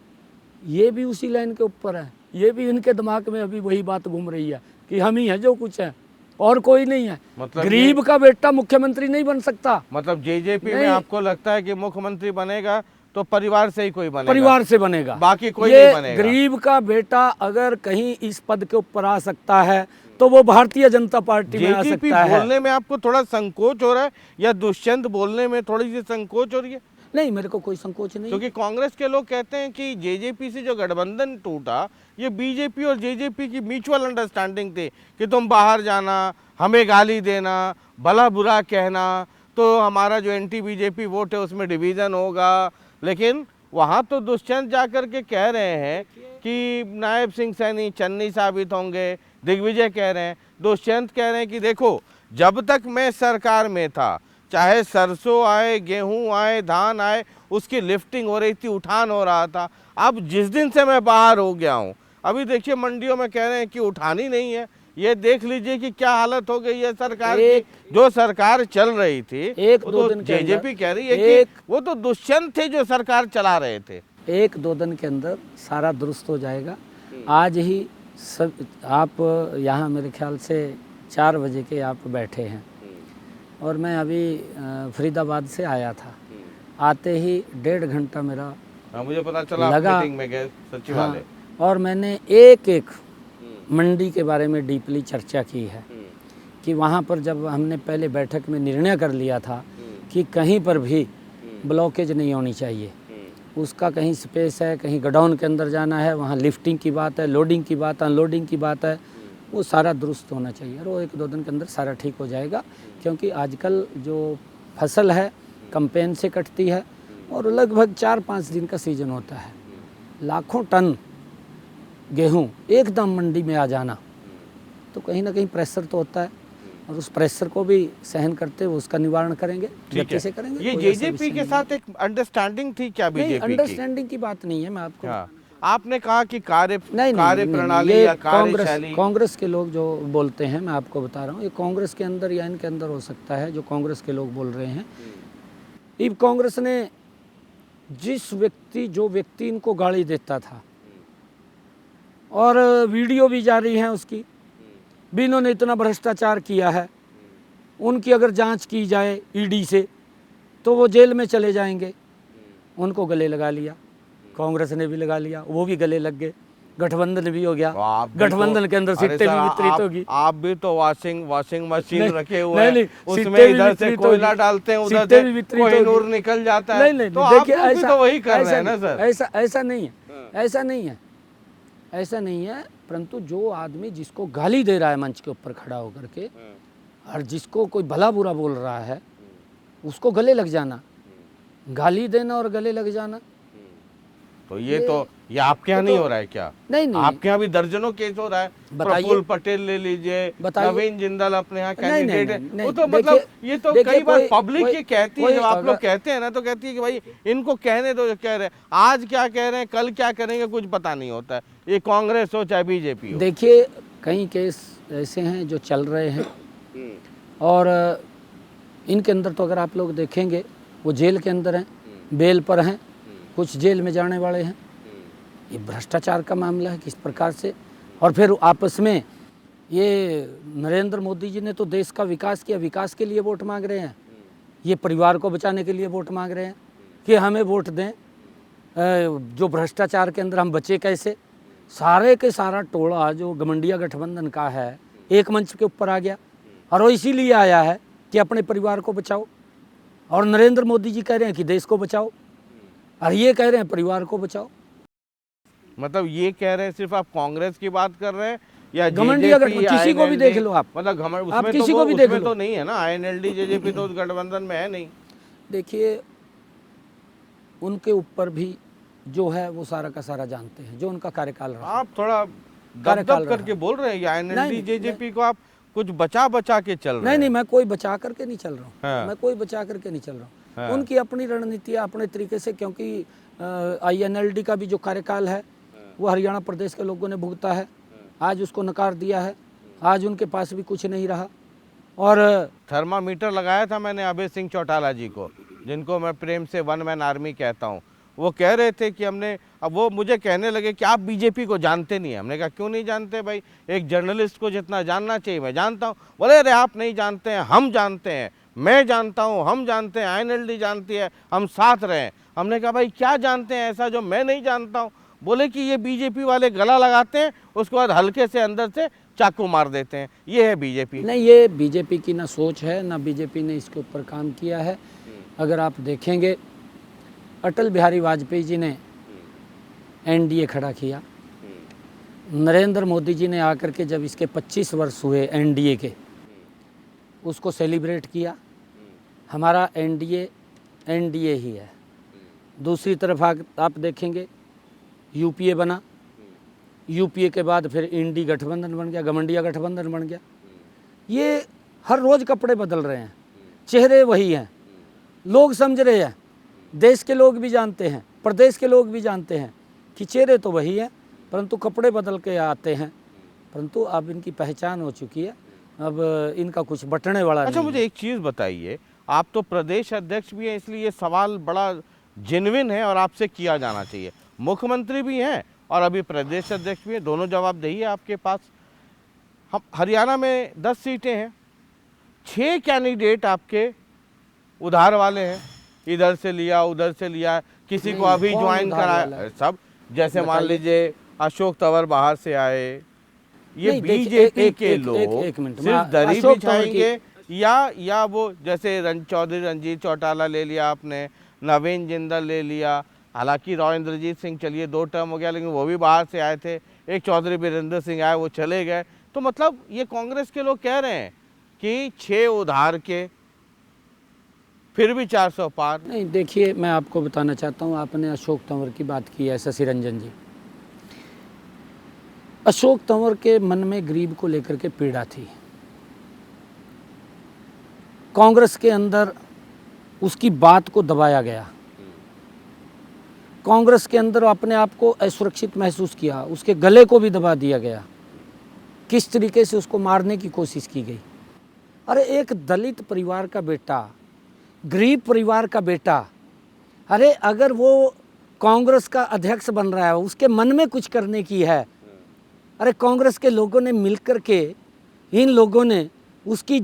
ये भी उसी लाइन के ऊपर है। ये भी इनके दिमाग में अभी वही बात घूम रही है कि हम ही हैं जो कुछ है और कोई नहीं है। मतलब गरीब का बेटा मुख्यमंत्री नहीं बन सकता। मतलब जेजेपी में आपको लगता है कि मुख्यमंत्री बनेगा तो परिवार से ही कोई बनेगा, परिवार से बनेगा, बाकी कोई नहीं बनेगा। गरीब का बेटा अगर कहीं इस पद के ऊपर आ सकता है तो वो भारतीय जनता पार्टी में आ सकता है। बोलने में आपको थोड़ा संकोच हो रहा है या दुष्यंत बोलने में थोड़ी सी संकोच हो रही है? नहीं, मेरे को कोई संकोच नहीं, क्योंकि कांग्रेस के लोग कहते हैं कि जेजेपी से जो गठबंधन टूटा, ये बीजेपी और जेजेपी की म्यूचुअल अंडरस्टैंडिंग थी कि तुम बाहर जाना, हमें गाली देना, भला बुरा कहना, तो हमारा जो एंटी बीजेपी वोट है उसमें डिवीज़न होगा। लेकिन वहाँ तो दुष्यंत जाकर के कह रहे हैं कि नायब सिंह सैनी चन्नी साबित होंगे, दिग्विजय कह रहे हैं, दुष्यंत कह रहे हैं कि देखो जब तक मैं सरकार में था, चाहे सरसों आए, गेहूं आए, धान आए, उसकी लिफ्टिंग हो रही थी, उठान हो रहा था। अब जिस दिन से मैं बाहर हो गया हूँ, अभी देखिए मंडियों में कह रहे हैं कि उठान ही नहीं है। ये देख लीजिए कि क्या हालत हो गई है सरकार की। जो सरकार चल रही थी, एक दो दिन जेजेपी कह रही है कि वो तो दुष्यंत थे जो सरकार चला रहे थे। 1-2 दिन के अंदर सारा दुरुस्त हो जाएगा। आज ही सब आप यहाँ मेरे ख्याल से 4 बजे के आप बैठे हैं और मैं अभी फरीदाबाद से आया था। आते ही 1.5 घंटा मेरा मुझे पता चला लगा, मीटिंग में गए सचिवालय। और मैंने एक मंडी के बारे में डीपली चर्चा की है कि वहाँ पर जब हमने पहले बैठक में निर्णय कर लिया था कि कहीं पर भी ब्लॉकेज नहीं होनी चाहिए, उसका कहीं स्पेस है, कहीं गोडाउन के अंदर जाना है, वहाँ लिफ्टिंग की बात है, लोडिंग की बात है, अनलोडिंग की बात है, वो सारा दुरुस्त होना चाहिए और वो 1-2 दिन के अंदर सारा ठीक हो जाएगा। क्योंकि आजकल जो फसल है कंपेन से कटती है और लगभग 4-5 दिन का सीज़न होता है। लाखों टन गेहूँ एकदम मंडी में आ जाना, तो कहीं ना कहीं प्रेशर तो होता है और उस प्रेशर को भी सहन करते हुए उसका निवारण करेंगे, गति से करेंगे। ये जेजेपी के साथ एक अंडरस्टैंडिंग थी क्या बीजेपी की? अंडरस्टैंडिंग की बात नहीं है, मैं आपको आपने कहा कि कार्य प्रणाली ये या कार्यशैली कांग्रेस के लोग जो बोलते हैं, मैं आपको बता रहा हूँ, ये कांग्रेस के अंदर या इनके अंदर हो सकता है जो कांग्रेस के लोग बोल रहे हैं। इब कांग्रेस ने जो व्यक्ति इनको गाली देता था और वीडियो भी जारी है उसकी, भी इन्होंने इतना भ्रष्टाचार किया है, उनकी अगर जांच की जाए ईडी से तो वो जेल में चले जाएंगे, उनको गले लगा लिया, कांग्रेस ने भी लगा लिया, वो भी गले लग गए, गठबंधन भी हो गया, गठबंधन के अंदर सीटें भी वितरित होगी। आप भी तो वॉशिंग मशीन रखे हुए हैं, उसमें इधर से कोयला डालते हैं, उधर से कोहिनूर निकल जाता है, तो आप भी तो वही कर रहे हैं ना सर। ऐसा नहीं है, ऐसा नहीं है, परंतु जो आदमी जिसको गाली दे रहा है मंच के ऊपर खड़ा होकर के और जिसको कोई भला बुरा बोल रहा है उसको गले लग जाना, गाली देना और गले लग जाना, तो ये आपके यहाँ नहीं हो रहा है क्या? नहीं, आपके यहाँ भी दर्जनों केस हो रहा है। प्रफुल्ल पटेल ले लीजिए, नवीन जिंदल अपने यहाँ कैंडिडेट है, वो तो मतलब ये तो कई बार पब्लिक ये कहती है, जब आप लोग कहते हैं ना तो कहती है कि भाई इनको कहने दो, कह रहे हैं आज क्या कह रहे हैं कल क्या करेंगे कुछ पता नहीं होता है, ये कांग्रेस हो चाहे बीजेपी हो। देखिए कई केस ऐसे हैं जो चल रहे हैं और इनके अंदर तो अगर आप लोग देखेंगे वो जेल के अंदर हैं, बेल पर हैं, कुछ जेल में जाने वाले हैं। ये भ्रष्टाचार का मामला है किस प्रकार से, और फिर आपस में ये नरेंद्र मोदी जी ने तो देश का विकास किया, विकास के लिए वोट मांग रहे हैं, ये परिवार को बचाने के लिए वोट मांग रहे हैं कि हमें वोट दें, जो भ्रष्टाचार के अंदर हम बचे कैसे। सारे के सारा टोला जो गमंडिया गठबंधन का है एक मंच के ऊपर आ गया और वो इसीलिए आया है कि अपने परिवार को बचाओ, और नरेंद्र मोदी जी कह रहे हैं कि देश को बचाओ और ये कह रहे हैं परिवार को बचाओ। मतलब ये कह रहे हैं सिर्फ आप कांग्रेस की बात कर रहे हैं या घमंडिया किसी को भी देख लो आप, मतलब घमंड आप उसमें किसी तो को भी देख लो, तो नहीं है ना, INLD जेजेपी तो गठबंधन में है नहीं। देखिए उनके ऊपर भी जो है वो सारा का सारा जानते हैं, जो उनका कार्यकाल रहा। आप थोड़ा दब करके बोल रहे हैं INLD जेजेपी को आप कुछ बचा के चल रहे हैं। नहीं, मैं कोई बचा करके नहीं चल रहा हूँ, मैं कोई बचा करके नहीं चल रहा हूँ। उनकी अपनी रणनीति अपने तरीके से, क्योंकि INLD का भी जो कार्यकाल है वो हरियाणा प्रदेश के लोगों ने भुगता है, आज उसको नकार दिया है, आज उनके पास भी कुछ नहीं रहा। और थर्मामीटर लगाया था मैंने अभय सिंह चौटाला जी को, जिनको मैं प्रेम से वन मैन आर्मी कहता हूँ। वो कह रहे थे कि हमने, अब वो मुझे कहने लगे कि आप बीजेपी को जानते नहीं हैं। हमने कहा क्यों नहीं जानते भाई, एक जर्नलिस्ट को जितना जानना चाहिए मैं जानता हूँ। बोले अरे आप नहीं जानते हैं, हम जानते हैं, मैं जानता हूँ, हम जानते हैं, INLD जानती है, हम साथ रहे। हमने कहा भाई क्या जानते हैं ऐसा जो मैं नहीं जानता हूँ? बोले कि ये बीजेपी वाले गला लगाते हैं, उसके बाद हल्के से अंदर से चाकू मार देते हैं, ये है बीजेपी। नहीं, ये बीजेपी की ना सोच है, ना बीजेपी ने इसके ऊपर काम किया है। अगर आप देखेंगे अटल बिहारी वाजपेयी जी ने NDA खड़ा किया, नरेंद्र मोदी जी ने आकर के जब इसके 25 वर्ष हुए NDA के, उसको सेलिब्रेट किया। हमारा NDA ही है। दूसरी तरफ आप देखेंगे UPA बना, UPA के बाद फिर इंडी गठबंधन बन गया, गमंडिया गठबंधन बन गया। ये हर रोज़ कपड़े बदल रहे हैं, चेहरे वही हैं, लोग समझ रहे हैं, देश के लोग भी जानते हैं, प्रदेश के लोग भी जानते हैं कि चेहरे तो वही हैं, परंतु कपड़े बदल के आते हैं। परंतु अब इनकी पहचान हो चुकी है, अब इनका कुछ बटने वाला नहीं। अच्छा, मुझे एक चीज़ बताइए, आप तो प्रदेश अध्यक्ष भी हैं, इसलिए ये सवाल बड़ा जेन्युइन है और आपसे किया जाना चाहिए। मुख्यमंत्री भी हैं और अभी प्रदेश अध्यक्ष भी हैं, दोनों जवाबदेही है आपके पास। हम हरियाणा में 10 सीटें हैं, 6 कैंडिडेट आपके उधार वाले हैं, इधर से लिया उधर से लिया, किसी को अभी ज्वाइन कराया सब। जैसे मान लीजिए अशोक तंवर बाहर से आए, ये नहीं, देखिए, बीजेपी के एक लोग मिनट, सिर्फ मैं दरी अशोक तंवर बिछाएंगे या वो जैसे चौधरी रंजीत चौटाला ले लिया आपने, नवीन जिंदल ले लिया, हालांकि राव इंद्रजीत सिंह चलिए 2 टर्म हो गया लेकिन वो भी बाहर से आए थे, एक चौधरी वीरेंद्र सिंह आए वो चले गए, तो मतलब ये कांग्रेस के लोग कह रहे हैं कि 6 उधार के फिर भी 400 पार। नहीं, देखिए, मैं आपको बताना चाहता हूँ, आपने अशोक तंवर की बात की है, शशि रंजन जी। अशोक तंवर के मन में गरीब को लेकर के पीड़ा थी। कांग्रेस के अंदर उसकी बात को दबाया गया, कांग्रेस के अंदर अपने आप को असुरक्षित महसूस किया, उसके गले को भी दबा दिया गया, किस तरीके से उसको मारने की कोशिश की गई। अरे एक दलित परिवार का बेटा, गरीब परिवार का बेटा, अरे अगर वो कांग्रेस का अध्यक्ष बन रहा है, उसके मन में कुछ करने की है, अरे कांग्रेस के लोगों ने मिलकर के, इन लोगों ने उसकी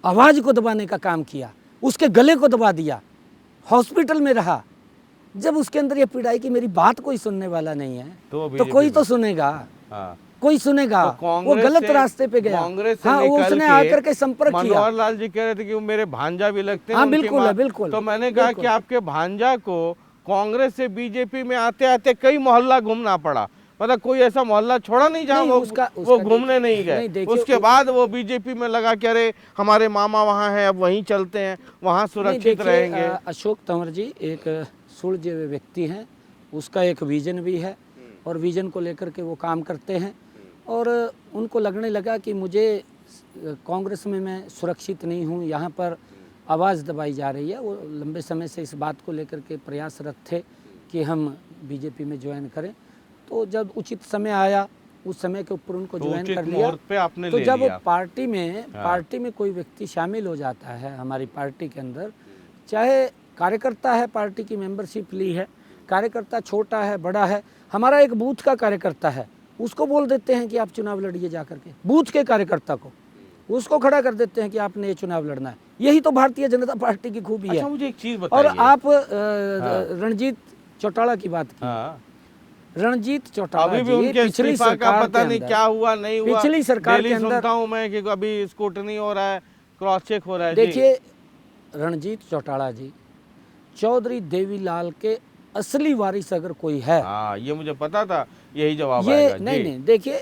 आवाज़ को दबाने का काम किया, उसके गले को दबा दिया, हॉस्पिटल में रहा। जब उसके अंदर ये पीड़ा है कि मेरी बात कोई सुनने वाला नहीं है, तो कोई तो सुनेगा। हाँ। कोई सुनेगा। तो वो गलत रास्ते पे गया। कांग्रेस से हाँ, निकल उसने के आकर के संपर्क किया। मनोहर लाल जी कह रहे थे कि वो मेरे भांजा भी लगते हैं। हाँ, उनकी बिल्कुल माँ। है, बिल्कुल। तो मैंने कहा कि आपके भांजा को कांग्रेस से बीजेपी में आते आते कई मोहल्ला घूमना पड़ा, मतलब कोई ऐसा मोहल्ला छोड़ा नहीं जहाँ वो घूमने नहीं गए। उसके बाद वो बीजेपी में लगा कि अरे हमारे मामा वहाँ हैं, अब वहीं चलते हैं, वहाँ सुरक्षित रहेंगे। अशोक तंवर जी एक सुलझे हुए व्यक्ति हैं, उसका एक विजन भी है और विजन को लेकर के वो काम करते हैं, और उनको लगने लगा कि मुझे कांग्रेस में मैं सुरक्षित नहीं हूँ, यहाँ पर आवाज़ दबाई जा रही है। वो लंबे समय से इस बात को लेकर के प्रयासरत थे कि हम बीजेपी में ज्वाइन करें। तो जब उचित समय आया, उस समय के ऊपर उनको ज्वाइन कर लिया। तो जब पार्टी में कोई व्यक्ति शामिल हो जाता है हमारी पार्टी के अंदर, चाहे कार्यकर्ता है, पार्टी की मेंबरशिप ली है, कार्यकर्ता छोटा है बड़ा है, हमारा एक बूथ का कार्यकर्ता है, उसको बोल देते हैं कि आप चुनाव लड़िए, जा करके बूथ के कार्यकर्ता को उसको खड़ा कर देते हैं कि आपने ये चुनाव लड़ना है। यही तो भारतीय जनता पार्टी की खूबी है। मुझे एक चीज बताइए। और आप रणजीत चौटाला की बात की। रणजीत चौटाला अभी भी उनके पिछली सरकार का सरकार पता नहीं क्या हुआ नहीं हुआ। पिछली सरकार के अंदर सुनता हूं मैं कि अभी स्क्रूटनी हो रहा है, क्रॉस चेक हो रहा है। देखिए, रणजीत चौटाला जी चौधरी देवीलाल के असली वारिस अगर कोई है, ये मुझे पता था, यही जवाब ये आएगा। नहीं, देखिए,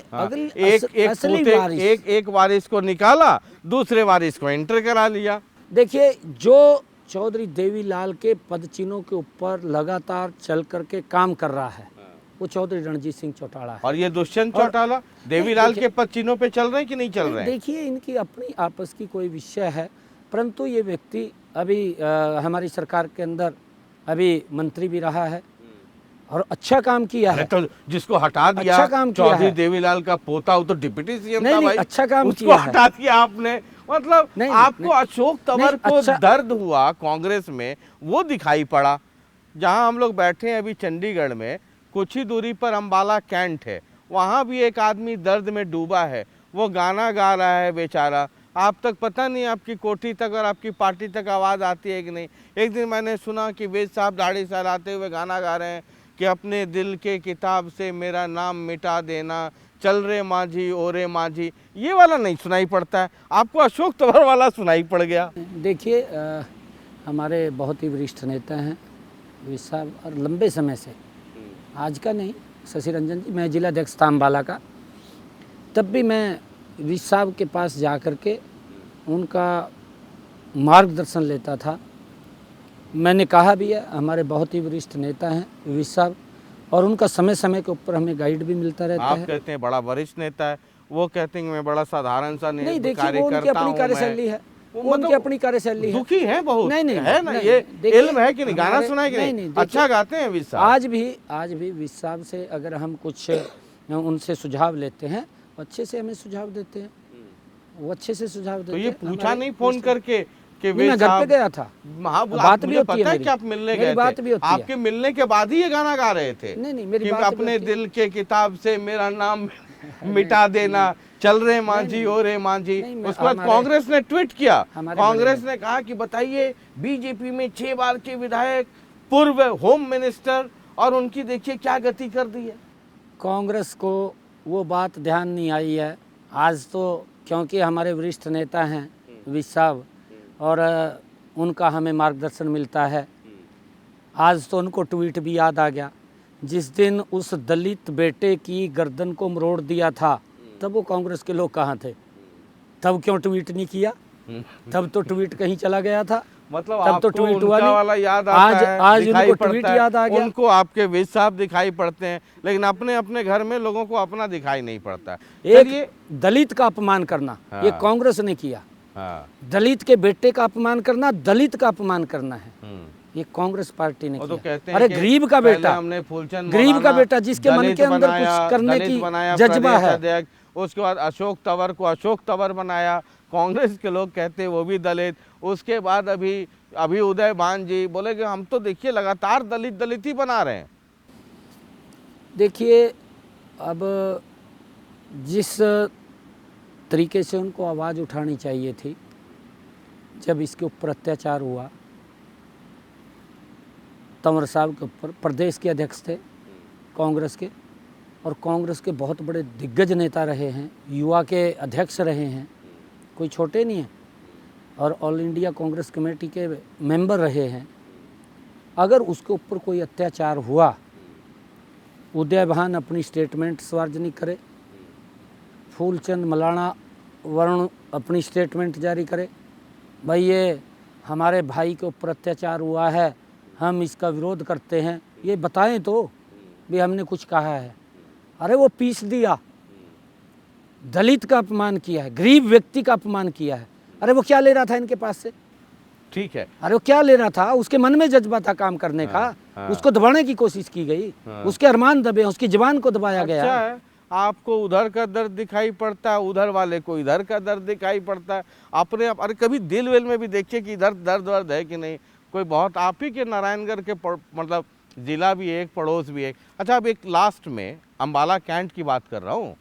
एक वारिस को निकाला, दूसरे वारिस को एंटर करा लिया। देखिए, जो चौधरी देवीलाल के पदचिन्हों के ऊपर लगातार चल करके काम कर रहा है, वो चौधरी रणजीत सिंह चौटाला है। और ये दुष्यंत चौटाला देवीलाल के पदचिन्हों पे चल रहे हैं कि नहीं चल रहे हैं? देखिए, इनकी अपनी आपस की कोई विषय है, परंतु ये व्यक्ति अभी हमारी सरकार के अंदर अभी मंत्री भी रहा है और अच्छा काम किया है। तो जिसको हटा दिया, अच्छा काम किया चौधरी है। देवीलाल का पोता, वो तो डिप्टी सीएम था भाई, अच्छा काम उसको किया है। हटा दिया आपने। मतलब आपको अशोक तंवर को दर्द हुआ कांग्रेस में, वो दिखाई पड़ा। जहां हम लोग बैठे हैं अभी चंडीगढ़ में, कुछ ही दूरी पर अंबाला कैंट है, वहां भी एक आदमी दर्द में डूबा है, वो गाना गा रहा है बेचारा। आप तक पता नहीं, आपकी कोठी तक और आपकी पार्टी तक आवाज़ आती है कि नहीं। एक दिन मैंने सुना कि वेद साहब दाढ़ी सहलाते हुए गाना गा रहे हैं कि अपने दिल के किताब से मेरा नाम मिटा देना, चल रे माझी ओ रे माझी। ये वाला नहीं सुनाई पड़ता है, आपको अशोक तंवर वाला सुनाई पड़ गया। देखिए, हमारे बहुत ही वरिष्ठ नेता हैं वेद साहब, और लंबे समय से, आज का नहीं, शशि रंजन जी, मैं जिला अध्यक्ष था अम्बाला का, तब भी मैं वेद साहब के पास जा कर के उनका मार्गदर्शन लेता था। मैंने कहा भी है, हमारे बहुत ही वरिष्ठ नेता हैं वेद साहब, और उनका समय समय के ऊपर हमें गाइड भी मिलता रहता है। आप कहते हैं बड़ा वरिष्ठ नेता है, वो कहते हैं मैं बड़ा साधारण सा नहीं, देखिए, वो उनकी अपनी कार्यशैली है, वो उनकी अपनी कार्यशैली है। दुखी है बहुत, नहीं है ना, ये इल्म है कि नहीं, गाना सुना है कि नहीं, अच्छा गाते हैं वेद साहब। आज भी वेद साहब से अगर हम कुछ उनसे सुझाव लेते हैं, अच्छे से हमें सुझाव देते हैं, वो अच्छे से सुझाव देते हैं। तो ये पूछा नहीं फोन करके कि मैं घर पे गया था, बात भी होती है कि आप मिलने गए थे, आपके मिलने के बाद ही ये गाना गा रहे थे? नहीं, मेरी बात अपने दिल के किताब से मेरा नाम मिटा देना, चल रहे मांझी ओ रे मांझी। उसके बाद कांग्रेस ने ट्वीट किया, कांग्रेस ने कहा कि बताइए, बीजेपी में 6 बार के विधायक, पूर्व होम मिनिस्टर, और उनकी देखिए क्या गति कर दी है। कांग्रेस को वो बात ध्यान नहीं आई है। आज तो क्योंकि हमारे वरिष्ठ नेता हैं विज साहब और उनका हमें मार्गदर्शन मिलता है, आज तो उनको ट्वीट भी याद आ गया। जिस दिन उस दलित बेटे की गर्दन को मरोड़ दिया था तब वो कांग्रेस के लोग कहाँ थे? तब क्यों ट्वीट नहीं किया? तब तो ट्वीट कहीं चला गया था। मतलब तब आपको तो ट्वीट हुआ उनका नहीं। वाला याद आता है, आज दिखाई उनको ट्वीट पड़ता है, याद आ गया। उनको आपके विज साहब दिखाई पड़ते हैं, लेकिन अपने अपने घर में लोगों को अपना दिखाई नहीं पड़ता है। एक दलित का अपमान करना ये हाँ। कांग्रेस ने किया। हाँ। दलित के बेटे का अपमान करना, दलित का अपमान करना है, ये कांग्रेस पार्टी ने वो किया। तो कहते हैं अरे कि गरीब का पहले बेटा, हमने फूलचंद गरीब का मौलाना बेटा जिसके मन दलित के अंदर बनाया, कुछ करने दलित की बनाया जज्बा प्रदेश है। अध्यक्ष, उसके बाद अशोक तंवर को अशोक तंवर बनाया, कांग्रेस के लोग कहते हैं वो भी दलित। उसके बाद अभी उदय भान जी बोले कि हम तो देखिए लगातार दलित दलित ही बना रहे हैं। देखिए अब जिस तरीके से उनको आवाज़ उठानी चाहिए थी जब इसके ऊपर अत्याचार हुआ, तंवर साहब के ऊपर, प्रदेश के अध्यक्ष थे कांग्रेस के और कांग्रेस के बहुत बड़े दिग्गज नेता रहे हैं, युवा के अध्यक्ष रहे हैं, कोई छोटे नहीं हैं, और ऑल इंडिया कांग्रेस कमेटी के मेंबर रहे हैं। अगर उसके ऊपर कोई अत्याचार हुआ, उदय भान अपनी स्टेटमेंट सार्वजनिक करे, फूलचंद मौलाना वरुण अपनी स्टेटमेंट जारी करे, भाई ये हमारे भाई के ऊपर अत्याचार हुआ है, हम इसका विरोध करते हैं, ये बताएं तो भी हमने कुछ कहा है। अरे वो पीस दिया, दलित का अपमान किया है, गरीब व्यक्ति का अपमान किया है। अरे वो क्या ले रहा था इनके पास से? ठीक है। अरे वो क्या ले रहा था? उसके मन में जज्बा था काम करने का। हाँ। उसको दबाने की कोशिश की गई। हाँ। उसके अरमान दबे, उसकी जुबान को दबाया गया। अच्छा है, आपको उधर का दर्द दिखाई पड़ता है, उधर वाले को इधर का दर्द दिखाई पड़ता है। अपने अरे कभी दिल वेल में भी देखिए कि इधर दर्द वर्द है कि नहीं। कोई बहुत आप ही के नारायणगढ़ के मतलब जिला भी एक, पड़ोस भी एक। अच्छा, अब एक लास्ट में अम्बाला कैंट की बात कर रहा हूँ,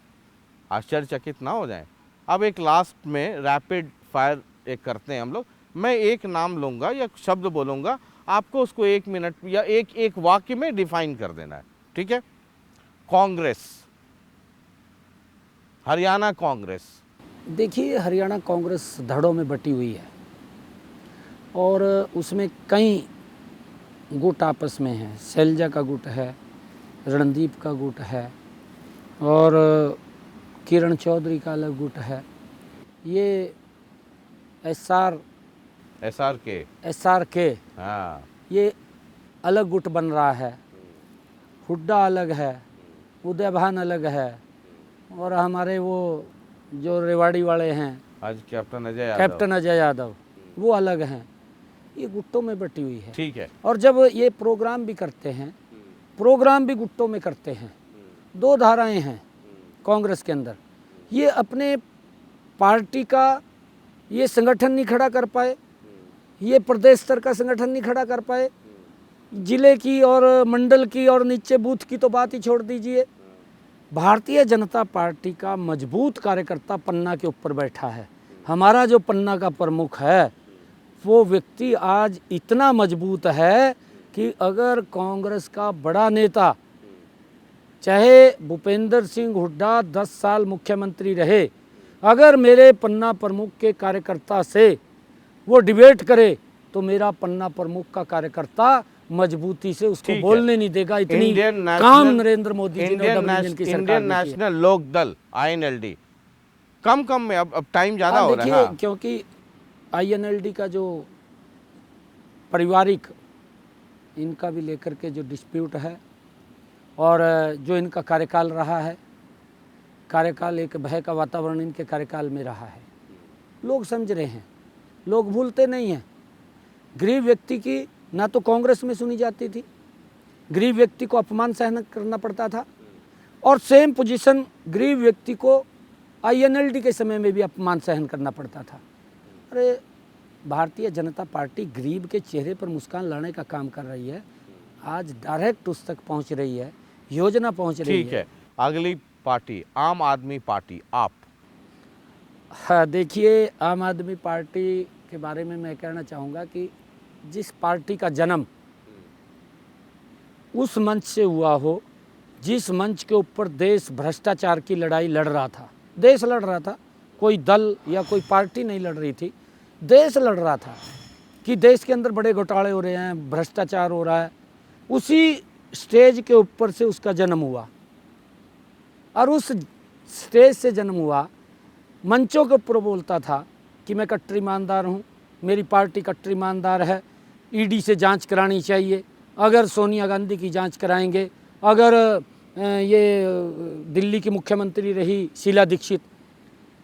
आश्चर्यचकित ना हो जाएं। अब एक लास्ट में रैपिड फायर एक करते हैं हम लोग। मैं एक नाम लूँगा या शब्द बोलूँगा, आपको उसको 1 मिनट या एक वाक्य में डिफाइन कर देना है, ठीक है? कांग्रेस, हरियाणा कांग्रेस। देखिए हरियाणा कांग्रेस धड़ों में बटी हुई है और उसमें कई गुट आपस में हैं। शैलजा का गुट है, रणदीप का गुट है और किरण चौधरी का अलग गुट है। ये एसआर के हाँ, ये अलग गुट बन रहा है। हुड्डा अलग है, उदय भान अलग है और हमारे वो जो रेवाड़ी वाले हैं आज कैप्टन अजय यादव वो अलग हैं। ये गुट्टों में बटी हुई है। ठीक है। और जब ये प्रोग्राम भी करते हैं, प्रोग्राम भी गुट्टों में करते हैं। 2 धाराएं हैं कांग्रेस के अंदर। ये अपने पार्टी का ये संगठन नहीं खड़ा कर पाए, ये प्रदेश स्तर का संगठन नहीं खड़ा कर पाए, जिले की और मंडल की और नीचे बूथ की तो बात ही छोड़ दीजिए। भारतीय जनता पार्टी का मजबूत कार्यकर्ता पन्ना के ऊपर बैठा है। हमारा जो पन्ना का प्रमुख है वो व्यक्ति आज इतना मजबूत है कि अगर कांग्रेस का बड़ा नेता, चाहे भूपेंद्र सिंह हुड्डा 10 साल मुख्यमंत्री रहे, अगर मेरे पन्ना प्रमुख के कार्यकर्ता से वो डिबेट करे तो मेरा पन्ना प्रमुख का कार्यकर्ता मजबूती से उसको बोलने नहीं देगा। इतनी काम नरेंद्र मोदी जी ने इंडियन नेशनल लोक दल INLD कम में अब टाइम ज़्यादा हो रहा है। क्योंकि INLD का जो पारिवारिक इनका भी लेकर के जो डिस्प्यूट है और जो इनका कार्यकाल रहा है, कार्यकाल एक भय का वातावरण इनके कार्यकाल में रहा है। लोग समझ रहे हैं, लोग भूलते नहीं हैं। गरीब व्यक्ति की ना तो कांग्रेस में सुनी जाती थी, गरीब व्यक्ति को अपमान सहन करना पड़ता था और सेम पोजीशन गरीब व्यक्ति को INLD के समय में भी अपमान सहन करना पड़ता था। अरे भारतीय जनता पार्टी गरीब के चेहरे पर मुस्कान लाने का काम कर रही है। आज डायरेक्ट उस तक पहुंच रही है, योजना पहुंच रही है। ठीक है, अगली पार्टी आम आदमी पार्टी, आप? हाँ, देखिए आम आदमी पार्टी के बारे में मैं कहना चाहूँगा कि जिस पार्टी का जन्म उस मंच से हुआ हो जिस मंच के ऊपर देश भ्रष्टाचार की लड़ाई लड़ रहा था, देश लड़ रहा था, कोई दल या कोई पार्टी नहीं लड़ रही थी, देश लड़ रहा था कि देश के अंदर बड़े घोटाले हो रहे हैं, भ्रष्टाचार हो रहा है, उसी स्टेज के ऊपर से उसका जन्म हुआ। और उस स्टेज से जन्म हुआ, मंचों के ऊपर बोलता था कि मैं कट्टर ईमानदार हूँ, मेरी पार्टी कट्टर ईमानदार है, ईडी से जांच करानी चाहिए, अगर सोनिया गांधी की जांच कराएंगे, अगर ये दिल्ली की मुख्यमंत्री रही शीला दीक्षित,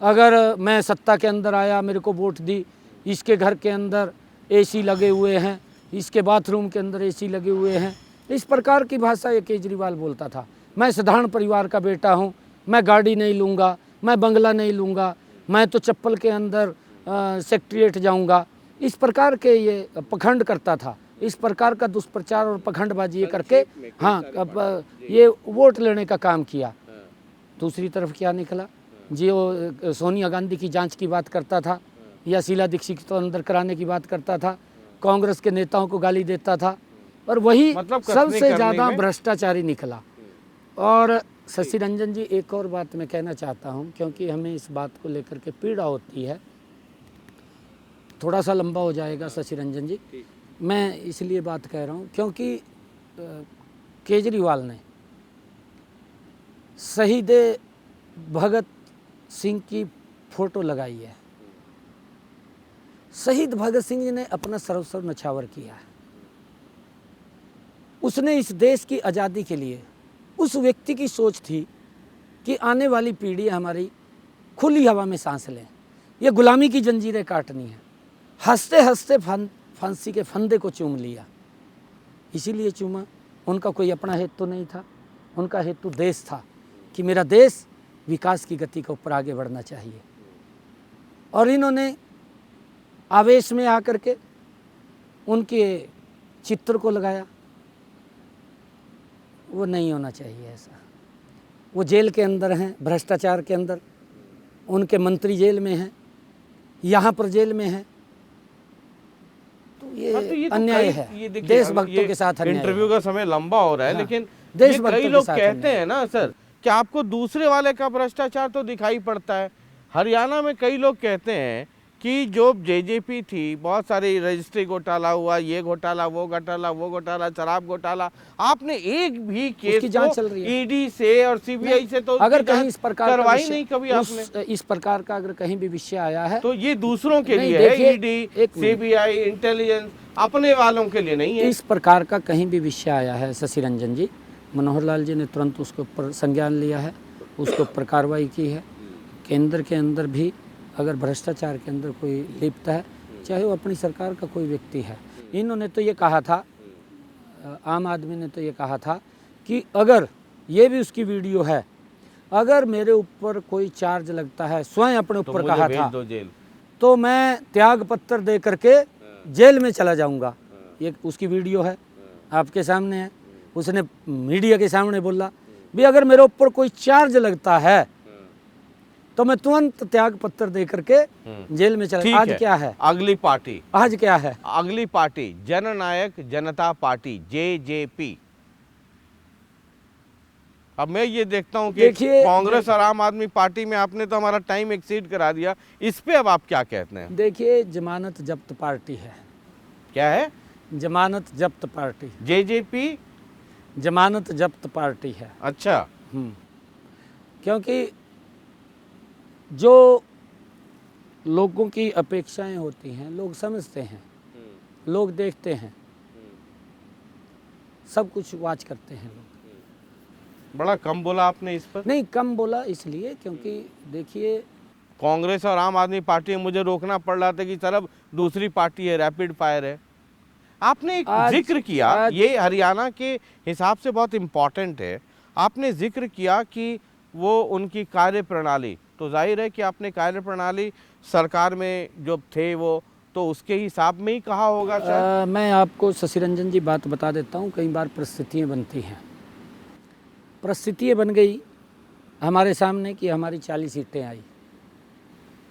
अगर मैं सत्ता के अंदर आया, मेरे को वोट दी, इसके घर के अंदर एसी लगे हुए हैं, इसके बाथरूम के अंदर एसी लगे हुए हैं, इस प्रकार की भाषा ये केजरीवाल बोलता था। मैं साधारण परिवार का बेटा हूँ, मैं गाड़ी नहीं लूँगा, मैं बंगला नहीं लूँगा, मैं तो चप्पल के अंदर सेक्रेटेरिएट जाऊँगा, इस प्रकार के ये पखंड करता था। इस प्रकार का दुष्प्रचार और पखंडबाजी ये करके ये वोट लेने का काम किया। दूसरी तरफ क्या निकला, जो सोनिया गांधी की जांच की बात करता था या शीला दीक्षित को अंदर कराने की बात करता था, कांग्रेस के नेताओं को गाली देता था, और वही सबसे ज़्यादा भ्रष्टाचारी निकला। और शशि रंजन जी, एक और बात मैं कहना चाहता हूं, क्योंकि हमें इस बात को लेकर के पीड़ा होती है, थोड़ा सा लंबा हो जाएगा शशि रंजन जी, मैं इसलिए बात कह रहा हूं क्योंकि केजरीवाल ने शहीद भगत सिंह की फ़ोटो लगाई है। शहीद भगत सिंह जी ने अपना सर्वस्व न्यौछावर किया है। उसने इस देश की आज़ादी के लिए, उस व्यक्ति की सोच थी कि आने वाली पीढ़ी हमारी खुली हवा में सांस लें, ये गुलामी की जंजीरें काटनी है। हंसते हंसते फांसी के फंदे को चूम लिया, इसीलिए चूमा। उनका कोई अपना हेतु तो नहीं था, उनका हेतु देश था कि मेरा देश विकास की गति के ऊपर आगे बढ़ना चाहिए। और इन्होंने आवेश में आकर के उनके चित्र को लगाया। वो नहीं होना चाहिए ऐसा। वो जेल के अंदर हैं, भ्रष्टाचार के अंदर, उनके मंत्री जेल में हैं, यहाँ पर जेल में हैं, तो ये अन्याय है। देशभक्तों के साथ अन्याय। इंटरव्यू का समय लंबा हो रहा है, लेकिन कई लोग कहते हैं ना सर कि आपको दूसरे वाले का भ्रष्टाचार तो दिखाई पड़ता है। हरियाणा में कई लोग कहते हैं कि जो जेजेपी थी, बहुत सारी रजिस्ट्री घोटाला हुआ, ये घोटाला, वो घोटाला, शराब घोटाला, आपने एक भी केस की जांच चल रही है ईडी से और सीबीआई से, तो अगर कहीं इस प्रकार करवाई नहीं कभी आपने? इस प्रकार का अगर कहीं भी विषय आया है तो ये दूसरों के लिए है, ईडी, सीबीआई, इंटेलिजेंस, अपने वालों के लिए नहीं है। इस प्रकार का कहीं भी विषय आया है शशि रंजन जी, मनोहर लाल जी ने तुरंत उसके ऊपर संज्ञान लिया है, उसके ऊपर कार्रवाई की है। केंद्र के अंदर भी अगर भ्रष्टाचार के अंदर कोई लिप्त है, चाहे वो अपनी सरकार का कोई व्यक्ति है, इन्होंने तो ये कहा था, आम आदमी ने तो ये कहा था कि अगर ये भी उसकी वीडियो है, अगर मेरे ऊपर कोई चार्ज लगता है, स्वयं अपने ऊपर कहा था, तो मैं त्याग पत्र दे करके जेल में चला जाऊंगा। ये उसकी वीडियो है, आपके सामने है। उसने मीडिया के सामने बोला भी अगर मेरे ऊपर कोई चार्ज लगता है तो मैं तुरंत त्याग पत्र दे करके जेल में चला। आज क्या है अगली पार्टी? आज क्या है अगली पार्टी? जननायक जनता पार्टी, जेजेपी। अब मैं ये देखता हूं कि कांग्रेस और आम आदमी पार्टी में आपने तो हमारा टाइम एक्सीड करा दिया, इस पे अब आप क्या कहते हैं? देखिए, जमानत जब्त पार्टी है। क्या है? जमानत जब्त पार्टी। जेजेपी जमानत जब्त पार्टी है। अच्छा। क्योंकि जो लोगों की अपेक्षाएं होती हैं, लोग समझते हैं, लोग देखते हैं, सब कुछ वाच करते हैं लोग। बड़ा कम बोला आपने इस पर? नहीं, कम बोला इसलिए क्योंकि देखिए, कांग्रेस और आम आदमी पार्टी में मुझे रोकना पड़ रहा था कि सर अब दूसरी पार्टी है, रैपिड फायर है। आपने एक जिक्र किया, ये हरियाणा के हिसाब से बहुत इम्पोर्टेंट है, आपने जिक्र किया कि वो उनकी कार्य प्रणाली, तो जाहिर है कि आपने कार्य प्रणाली सरकार में जो थे वो तो उसके हिसाब में ही कहा होगा। मैं आपको शशि रंजन जी बात बता देता हूँ, कई बार परिस्थितियाँ बनती हैं। परिस्थितियाँ बन गई हमारे सामने कि हमारी 40 सीटें आई।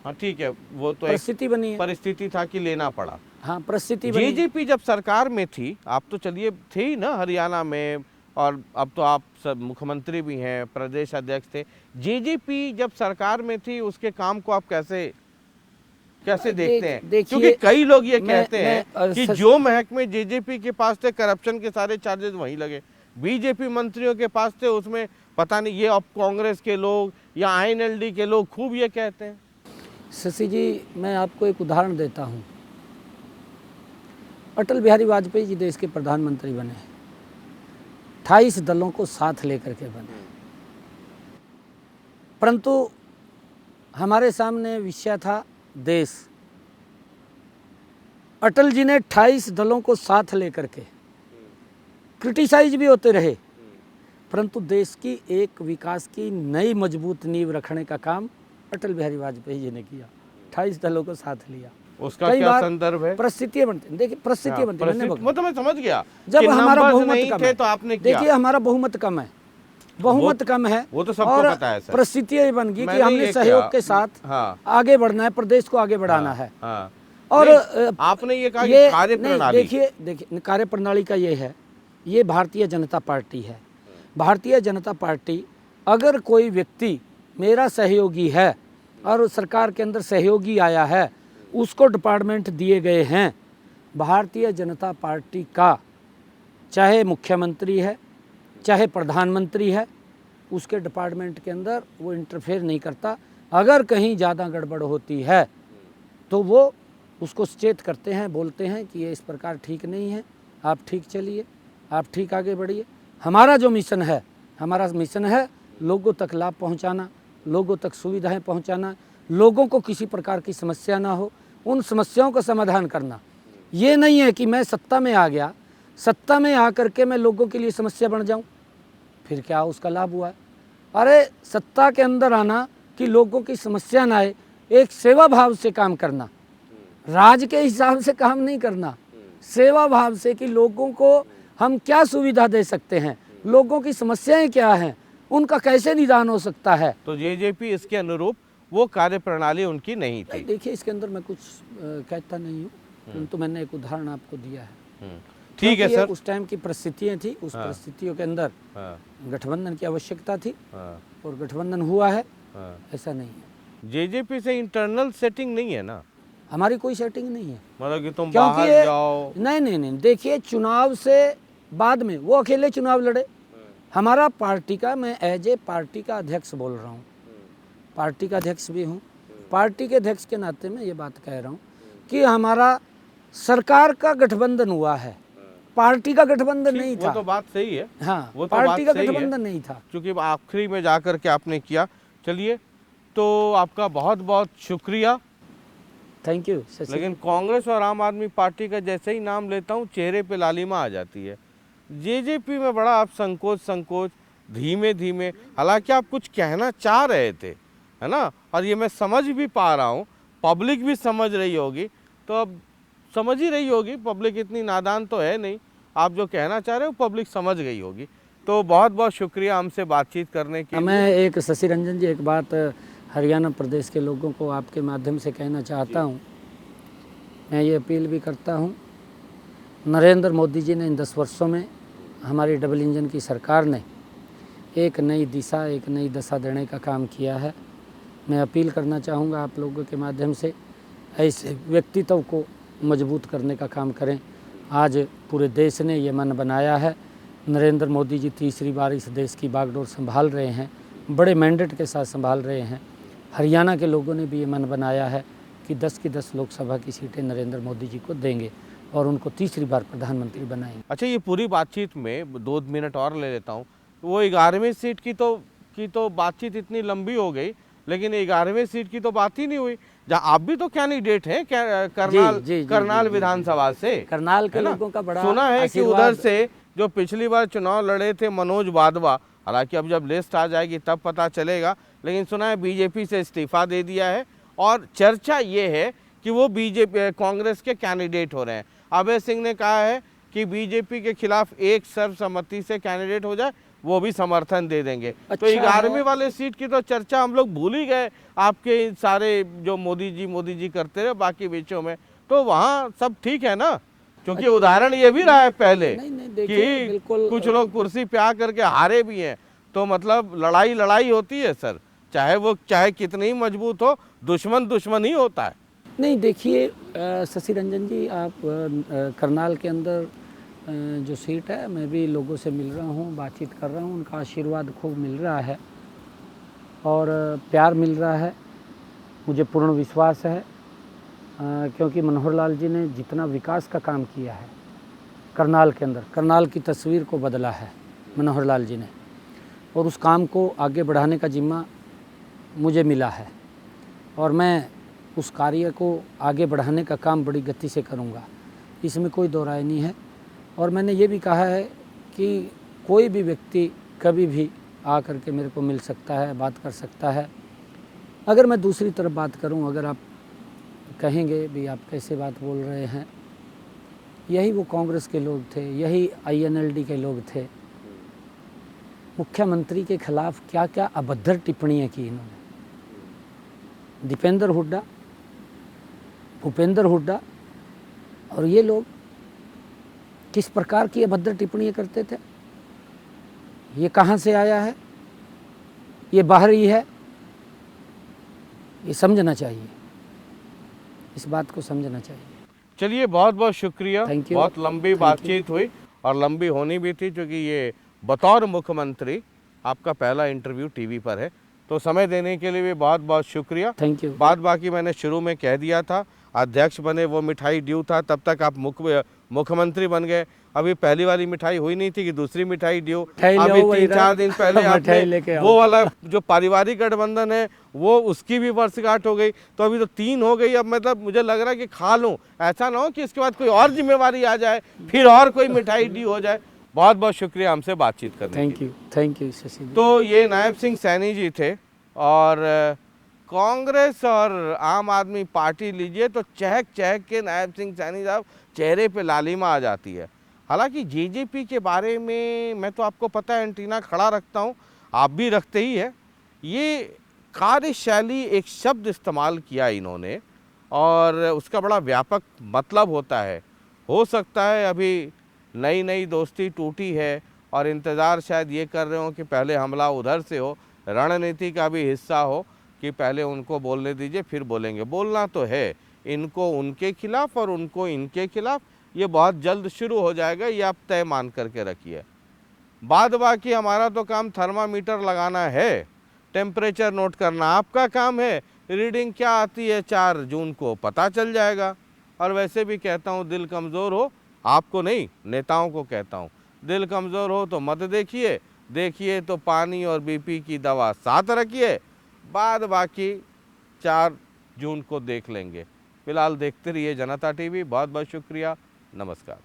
हाँ ठीक है, वो तो परिस्थिति बनी है, परिस्थिति था कि लेना पड़ा। हाँ, परिस्थिति बनी। जेजेपी जब सरकार में थी, आप तो चलिए थे ही ना हरियाणा में, और अब तो आप सब मुख्यमंत्री भी हैं, प्रदेश अध्यक्ष थे। जेजेपी जब सरकार में थी उसके काम को आप कैसे देखते हैं? देखिए, क्योंकि कई लोग ये मैं- कहते मैं, हैं कि जो महकमे जेजेपी के पास थे करप्शन के सारे चार्जेस वहीं लगे, बीजेपी मंत्रियों के पास थे उसमें पता नहीं, ये अब कांग्रेस के लोग या आईएनएलडी के लोग खूब ये कहते हैं। शशि जी, मैं आपको एक उदाहरण देता हूँ। अटल बिहारी वाजपेयी जी देश के प्रधानमंत्री बने, 28 दलों को साथ लेकर के बने, परंतु हमारे सामने विषय था देश। अटल जी ने 28 दलों को साथ लेकर के क्रिटिसाइज भी होते रहे, परंतु देश की एक विकास की नई मजबूत नींव रखने का काम अटल बिहारी वाजपेयी जी ने किया। 28 दलों को साथ लिया। उसका कई क्या बार संदर्भ है? परिस्थितियां बनती हैं। देखिए, परिस्थितियां बनती हैं। वो तो मैं समझ गया, जब कि हमारा numbers बहुमत नहीं कम थे है, तो आपने किया। देखिए हमारा बहुमत कम है, बहुमत कम है, वो तो सबको और पता है सर। परिस्थितियां ये बन गई कि मैंने हमने ये सहयोग किया। के साथ हाँ, आगे बढ़ना है, प्रदेश को आगे बढ़ाना है। हाँ। और नहीं, आपने ये कहा कि ये कार्य नहीं, प्रणाली। देखिए कार्य प्रणाली का ये है, ये भारतीय जनता पार्टी है। भारतीय जनता पार्टी, अगर कोई व्यक्ति मेरा सहयोगी है और सरकार के अंदर सहयोगी आया है, उसको डिपार्टमेंट दिए गए हैं, भारतीय जनता पार्टी का चाहे मुख्यमंत्री है चाहे प्रधानमंत्री है, उसके डिपार्टमेंट के अंदर वो इंटरफेयर नहीं करता। अगर कहीं ज़्यादा गड़बड़ होती है तो वो उसको सचेत करते हैं, बोलते हैं कि ये इस प्रकार ठीक नहीं है, आप ठीक चलिए, आप ठीक आगे बढ़िए। हमारा जो मिशन है, हमारा मिशन है लोगों तक लाभ पहुंचाना, लोगों तक सुविधाएं पहुंचाना, लोगों को किसी प्रकार की समस्या ना हो, उन समस्याओं का समाधान करना। ये नहीं है कि मैं सत्ता में आ गया, सत्ता में आकर के मैं लोगों के लिए समस्या बन जाऊं, फिर क्या उसका लाभ हुआ है? अरे सत्ता के अंदर आना कि लोगों की समस्या ना आए, एक सेवा भाव से काम करना, राज के हिसाब से काम नहीं करना, सेवा भाव से कि लोगों को हम क्या सुविधा दे सकते हैं, लोगों की समस्याएं क्या हैं, उनका कैसे निदान हो सकता है। तो जेजेपी इसके अनुरूप वो कार्य प्रणाली उनकी नहीं थी। देखिए, इसके अंदर मैं कुछ कहता नहीं हूँ, परंतु मैंने एक उदाहरण आपको दिया है। ठीक है क्योंकि सर। उस टाइम की परिस्थितियाँ थी, उस परिस्थितियों के अंदर गठबंधन की आवश्यकता थी, और गठबंधन हुआ है, ऐसा नहीं है। जेजेपी से इंटरनल सेटिंग नहीं है ना, हमारी कोई सेटिंग नहीं है, मतलब कि तुम क्योंकि बाहर जाओ। नहीं, देखिए चुनाव से बाद में वो अकेले चुनाव लड़े। हमारा पार्टी का, मैं एज ए पार्टी का अध्यक्ष बोल रहा हूँ, पार्टी का अध्यक्ष भी हूँ, पार्टी के अध्यक्ष के नाते मैं ये बात कह रहा हूँ कि हमारा सरकार का गठबंधन हुआ है, पार्टी का गठबंधन नहीं था। वो तो बात सही है। हाँ, वो तो पार्टी का बात सही है। गठबंधन नहीं था, क्योंकि आखिरी में जाकर के आपने किया। चलिए, तो आपका बहुत बहुत शुक्रिया। Thank you Shashi. लेकिन कांग्रेस और आम आदमी पार्टी का जैसे ही नाम लेता हूँ चेहरे पे लालिमा आ जाती है। जेजेपी में बड़ा आप संकोच धीमे धीमे, हालांकि आप कुछ कहना चाह रहे थे, है ना, और ये मैं समझ भी पा रहा हूँ, पब्लिक भी समझ रही होगी, तो अब समझ ही रही होगी, पब्लिक इतनी नादान तो है नहीं, आप जो कहना चाह रहे हो पब्लिक समझ गई होगी। तो बहुत बहुत शुक्रिया हमसे बातचीत करने के लिए। मैं एक शशि रंजन जी, एक बात हरियाणा प्रदेश के लोगों को आपके माध्यम से कहना चाहता हूँ। मैं ये अपील भी करता हूँ, नरेंद्र मोदी जी ने इन 10 वर्षों में, हमारी डबल इंजन की सरकार ने एक नई दिशा, एक नई दशा देने का काम किया है। मैं अपील करना चाहूँगा आप लोगों के माध्यम से, ऐसे व्यक्तित्व को मजबूत करने का काम करें। आज पूरे देश ने ये मन बनाया है, नरेंद्र मोदी जी तीसरी बार इस देश की बागडोर संभाल रहे हैं, बड़े मैंडेट के साथ संभाल रहे हैं। हरियाणा के लोगों ने भी ये मन बनाया है कि 10 की 10 लोकसभा की सीटें नरेंद्र मोदी जी को देंगे और उनको तीसरी बार प्रधानमंत्री बनाएंगे। अच्छा, ये पूरी बातचीत में 2 मिनट और ले लेता हूँ। वो 11वीं सीट की तो बातचीत इतनी लंबी हो गई, लेकिन 11वीं सीट की तो बात ही नहीं हुई, जहाँ आप भी तो कैंडिडेट हैं करनाल विधानसभा से। करनाल के लोगों का बड़ा सुना है कि उधर से जो पिछली बार चुनाव लड़े थे मनोज वाधवा, हालांकि अब जब लिस्ट आ जाएगी तब पता चलेगा, लेकिन सुना है बीजेपी से इस्तीफा दे दिया है और चर्चा ये है कि वो बीजेपी कांग्रेस के कैंडिडेट हो रहे हैं। अभय सिंह ने कहा है कि बीजेपी के खिलाफ एक सर्वसम्मति से कैंडिडेट हो जाए, वो भी समर्थन दे देंगे। तो 11वीं वाले सीट की तो चर्चा हम लोग भूल ही गए, आपके सारे जो मोदी जी करते रहे बाकी विषयों में, तो वहाँ सब ठीक है ना? क्योंकि उदाहरण ये भी रहा है पहले नहीं देखिए, कि बिल्कुल कुछ लोग कुर्सी पे आ करके हारे भी हैं। तो मतलब लड़ाई होती है सर, चाहे कितनी ही मजबूत हो, दुश्मन दुश्मन ही होता है। नहीं देखिए शशि रंजन जी, आप करनाल के अंदर जो सीट है, मैं भी लोगों से मिल रहा हूँ, बातचीत कर रहा हूँ, उनका आशीर्वाद खूब मिल रहा है और प्यार मिल रहा है। मुझे पूर्ण विश्वास है क्योंकि मनोहर लाल जी ने जितना विकास का काम किया है करनाल के अंदर, करनाल की तस्वीर को बदला है मनोहर लाल जी ने, और उस काम को आगे बढ़ाने का जिम्मा मुझे मिला है और मैं उस कार्य को आगे बढ़ाने का काम बड़ी गति से करूँगा, इसमें कोई दो राय नहीं है। और मैंने ये भी कहा है कि कोई भी व्यक्ति कभी भी आ कर के मेरे को मिल सकता है, बात कर सकता है। अगर मैं दूसरी तरफ बात करूं, अगर आप कहेंगे भी आप कैसे बात बोल रहे हैं, यही वो कांग्रेस के लोग थे, यही INLD के लोग थे, मुख्यमंत्री के खिलाफ क्या क्या अभद्र टिप्पणियां की इन्होंने। दीपेंद्र हुड्डा, भूपेंद्र हुड्डा और ये लोग किस प्रकार की अभद्र टिप्पणियां करते थे, ये कहाँ से आया है, ये बाहरी है, ये समझना चाहिए, इस बात को समझना चाहिए। चलिए, बहुत बहुत शुक्रिया। Thank you. बहुत लंबी बातचीत हुई और लंबी होनी भी थी, क्योंकि ये बतौर मुख्यमंत्री आपका पहला इंटरव्यू टीवी पर है। तो समय देने के लिए भी बहुत बहुत शुक्रिया। Thank you. बात बाकी मैंने शुरू में कह दिया था, अध्यक्ष बने वो मिठाई ड्यू था, तब तक आप मुख्यमंत्री बन गए। अभी पहली वाली मिठाई हुई नहीं थी कि दूसरी मिठाई ड्यू। अभी 3-4 दिन पहले आपने वो वाला जो पारिवारिक गठबंधन है वो उसकी भी वर्षगांठ हो गई, तो अभी तो 3 हो गई। अब मतलब मुझे लग रहा है कि खा लूं, ऐसा ना हो कि इसके बाद कोई और जिम्मेवारी आ जाए, फिर और कोई मिठाई ड्यू हो जाए। बहुत बहुत शुक्रिया हमसे बातचीत करने के लिए। Thank you Shashi. तो ये नायब सिंह सैनी जी थे, और कांग्रेस और आम आदमी पार्टी लीजिए तो चहक चहक के नायब सिंह सैनी साहब चेहरे पे लालिमा आ जाती है। हालांकि JJP के बारे में मैं तो आपको पता है एंटीना खड़ा रखता हूँ, आप भी रखते ही है। ये कार्यशैली एक शब्द इस्तेमाल किया इन्होंने और उसका बड़ा व्यापक मतलब होता है। हो सकता है अभी नई नई दोस्ती टूटी है और इंतज़ार शायद ये कर रहे हो कि पहले हमला उधर से हो, रणनीति का भी हिस्सा हो कि पहले उनको बोलने दीजिए फिर बोलेंगे। बोलना तो है इनको उनके खिलाफ और उनको इनके खिलाफ, ये बहुत जल्द शुरू हो जाएगा, ये आप तय मान करके रखिए। बाद बाकी हमारा तो काम थर्मामीटर लगाना है, टेम्परेचर नोट करना आपका काम है। रीडिंग क्या आती है 4 जून को पता चल जाएगा। और वैसे भी कहता हूँ, दिल कमज़ोर हो, आपको नहीं नेताओं को कहता हूँ, दिल कमज़ोर हो तो मत देखिए तो पानी और BP की दवा साथ रखिए, बाद बाकी 4 जून को देख लेंगे। फिलहाल देखते रहिए जनता टीवी। बहुत बहुत शुक्रिया, नमस्कार।